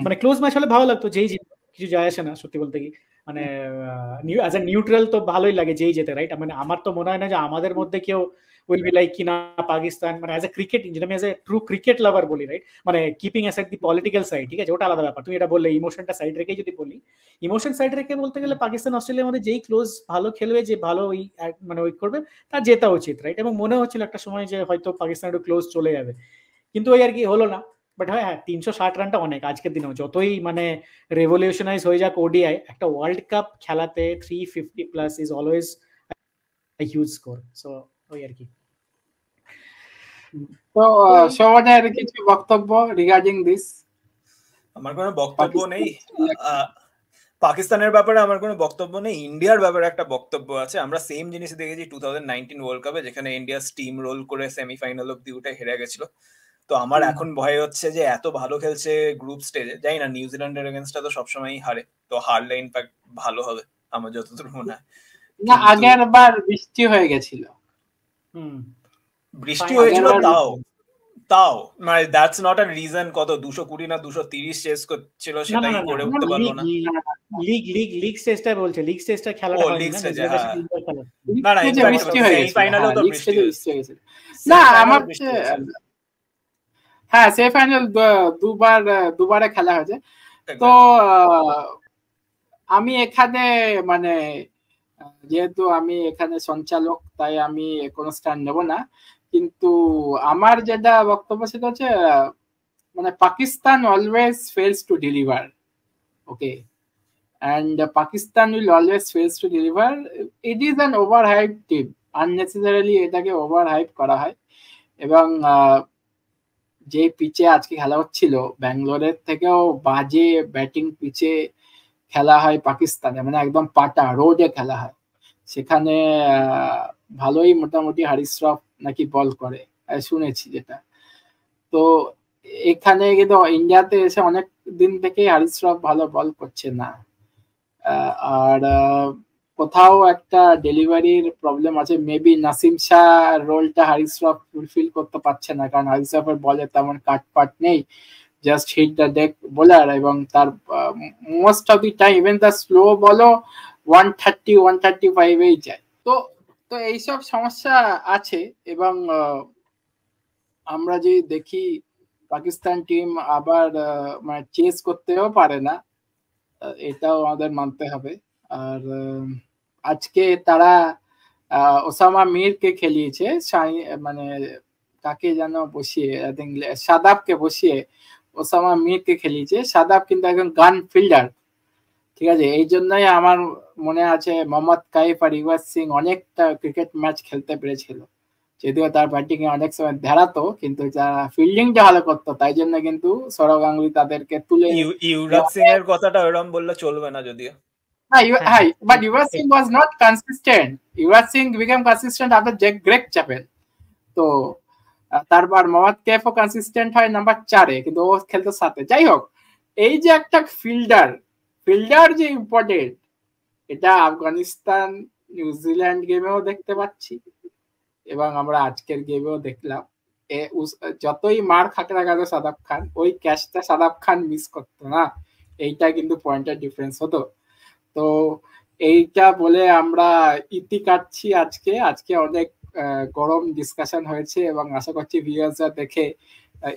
মানে ক্লোজ ম্যাচ হলে ভালো লাগতো, যেই জিতবে কিছু যায় আসে না সত্যি বলতে কি। মানে অ্যাজ এ নিউট্রাল তো ভালোই লাগে যেই যেতে, রাইট? মানে আমার তো মনে হয় না যে আমাদের মধ্যে কেউ উইল বি লাইক কিনা পাকিস্তান, মানে অ্যাজ এ ক্রিকেট, যেটা আমি অ্যাজ এ ট্রু ক্রিকেট লাভার বলি, রাইট? মানে কিপিং অ্যাসাইড দি পলিটিক্যাল সাইড, ঠিক আছে, ওটা আলাদা ব্যাপার। তুমি এটা বললে ইমোশনটা সাইড রেখে যদি বলি, ইমোশন সাইড রেখে বলতে গেলে পাকিস্তান অস্ট্রেলিয়ার মধ্যে যেই ক্লোজ ভালো খেলবে, যে ভালো ওই মানে উইক করবে, তার জেতা উচিত, রাইট? এবং মনে হচ্ছিল একটা সময় যে হয়তো পাকিস্তান একটু ক্লোজ চলে যাবে, কিন্তু ওই আর কি হলো না। বাট হ্যাঁ, 360 রানটা অনেক আজকের দিনেও, যতই মানে রেভলিউশনাইজ হয়ে যাক ওডিআই, একটা ওয়ার্ল্ড কাপ খেলাতে 350 plus is always a huge score. So ওই আর কি। তো সবার কিছু বক্তব্য রিগার্ডিং দিস? আমার কোনো বক্তব্য নেই পাকিস্তানের ব্যাপারে, আমার কোনো বক্তব্য নেই। ইন্ডিয়ার ব্যাপারে একটা বক্তব্য আছে। আমরা সেম জিনিস দেখেছি 2019 ওয়ার্ল্ড কাপে, যেখানে ইন্ডিয়া স্টিম রোল করে সেমিফাইনাল অব্দি উঠে হেরে গেছিল। তো আমার এখন ভয় হচ্ছে যে এত ভালো খেলছে গ্রুপ স্টেজে, জানি না নিউজিল্যান্ডের এগেইনস্টটা তো সবসময়ই হারে, তো হারলে ইনফ্যাক্ট ভালো হবে আমার যতদূর মনে হয়। না, আগের বার বৃষ্টি হয়ে গেছিল, বৃষ্টি হয়েছিল, তাও মানে দ্যাটস নট আ রিজন। কত 220 না 230 চেস করছিল, সেটাই করে উঠতে পারলো না। লিগ স্টেজটা বলছে, লিগ স্টেজটা খেলাটা হয়নি না, না না সেমিফাইনালেও তো বৃষ্টি হয়েছিল। না আমার হ্যাঁ সেমিফাইনাল দুবারে খেলা হয়েছে। তো আমি এখানে মানে যেহেতু আমি এখানে সঞ্চালক, তাই আমি কোনো স্ট্যান্ড নেব না, কিন্তু আমার যেটা বক্তব্য সেটা হচ্ছে মানে Pakistan always fails to deliver, okay, and Pakistan will always fails to deliver. It is an overhyped team, unnecessarily এটাকে overhype করা হয়। এবং যে পিচে আজকে খেলা হচ্ছিল, ব্যাঙ্গালোরের থেকেও বাজে ব্যাটিং পিচে খেলা হয় পাকিস্তানে, মানে একদম পাটা রোডে খেলা হয়। সেখানে ভালোই মোটামুটি হারিস শ্রফ নাকি বল করে শুনেছি যেটা। তো এখানে কিন্তু ইন্ডিয়াতে এসে অনেক দিন থেকে হারিস শ্রফ ভালো বল করছে না, আর কোথাও একটা ডেলিভারির প্রবলেম আছে। মেবি নাসিম শাহ রোলটা হারিস শ্রফ ফুলফিল করতে পারছে না, কারণ হারিস শ্রফের বলে তেমন কাটপাট নেই, just hit the deck bowler, এবং তার most of the time even the slow বলও 130-135 যায়। তো তো এইসব সমস্যা আছে। এবং আমরা যে দেখি পাকিস্তান টিম আবার মানে চেস করতেও পারে না, এটাও আমাদের মানতে হবে। আর আজকে তারা ওসামা মিরকে খেলিয়েছে, মানে কাকে যেন বসিয়ে, আই থিঙ্ক শাদাবকে বসিয়ে ওসামা মিরকে খেলিয়েছে। শাদাব কিন্তু একজন গান ফিল্ডার, ঠিক আছে। এই জন্যই আমার মনে আছে মোহাম্মদ কাইফ আর ইউয়াজ সিং অনেকটা ক্রিকেট ম্যাচ খেলতে পেরেছিল, যদিও তার ব্যাটিং এ অনেক সময় ধারাতো, কিন্তু যারা ফিল্ডিংটা ভালো করতো তাই জন্য কিন্তু সৌরভ গাঙ্গুলি তাদেরকে তুলে। ইউরাজ সিং এর কথাটা এরকম বললে চলবে না যদিও। But Yuvraj Singh was not consistent. Yuvraj Singh became consistent after Greg Chappell. তো তারপর মোহাম্মদ কাইফও কনসিস্টেন্ট হয় নাম্বার 4-এ, কিন্তু ও খেলতো 7-এ। যাই হোক, এই যে একটা ফিল্ডার যে ইম্পর্টেন্ট, এটা আফগানিস্তান নিউজিল্যান্ড গেমেও দেখতে পাচ্ছি, এবং আমরা আজকের গেমেও দেখলাম। যতই মার খাক না গেল সাদাব খান, ওই ক্যাচটা সাদাব খান মিস করতো না, এইটা কিন্তু পয়েন্টের ডিফারেন্স হতো। তো এইটা বলে আমরা ইতি কাটছি আজকে অনেক গরম ডিসকাশন হয়েছে, এবং আশা করছি ভিউয়ার্সরা দেখে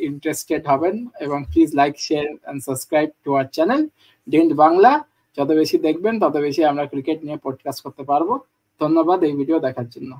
ইন্টারেস্টেড হবেন। এবং please like, share and subscribe to our channel ডিন্ড বাংলা। যত বেশি দেখবেন তত বেশি আমরা ক্রিকেট নিয়ে পডকাস্ট করতে পারবো। ধন্যবাদ এই ভিডিও দেখার জন্য।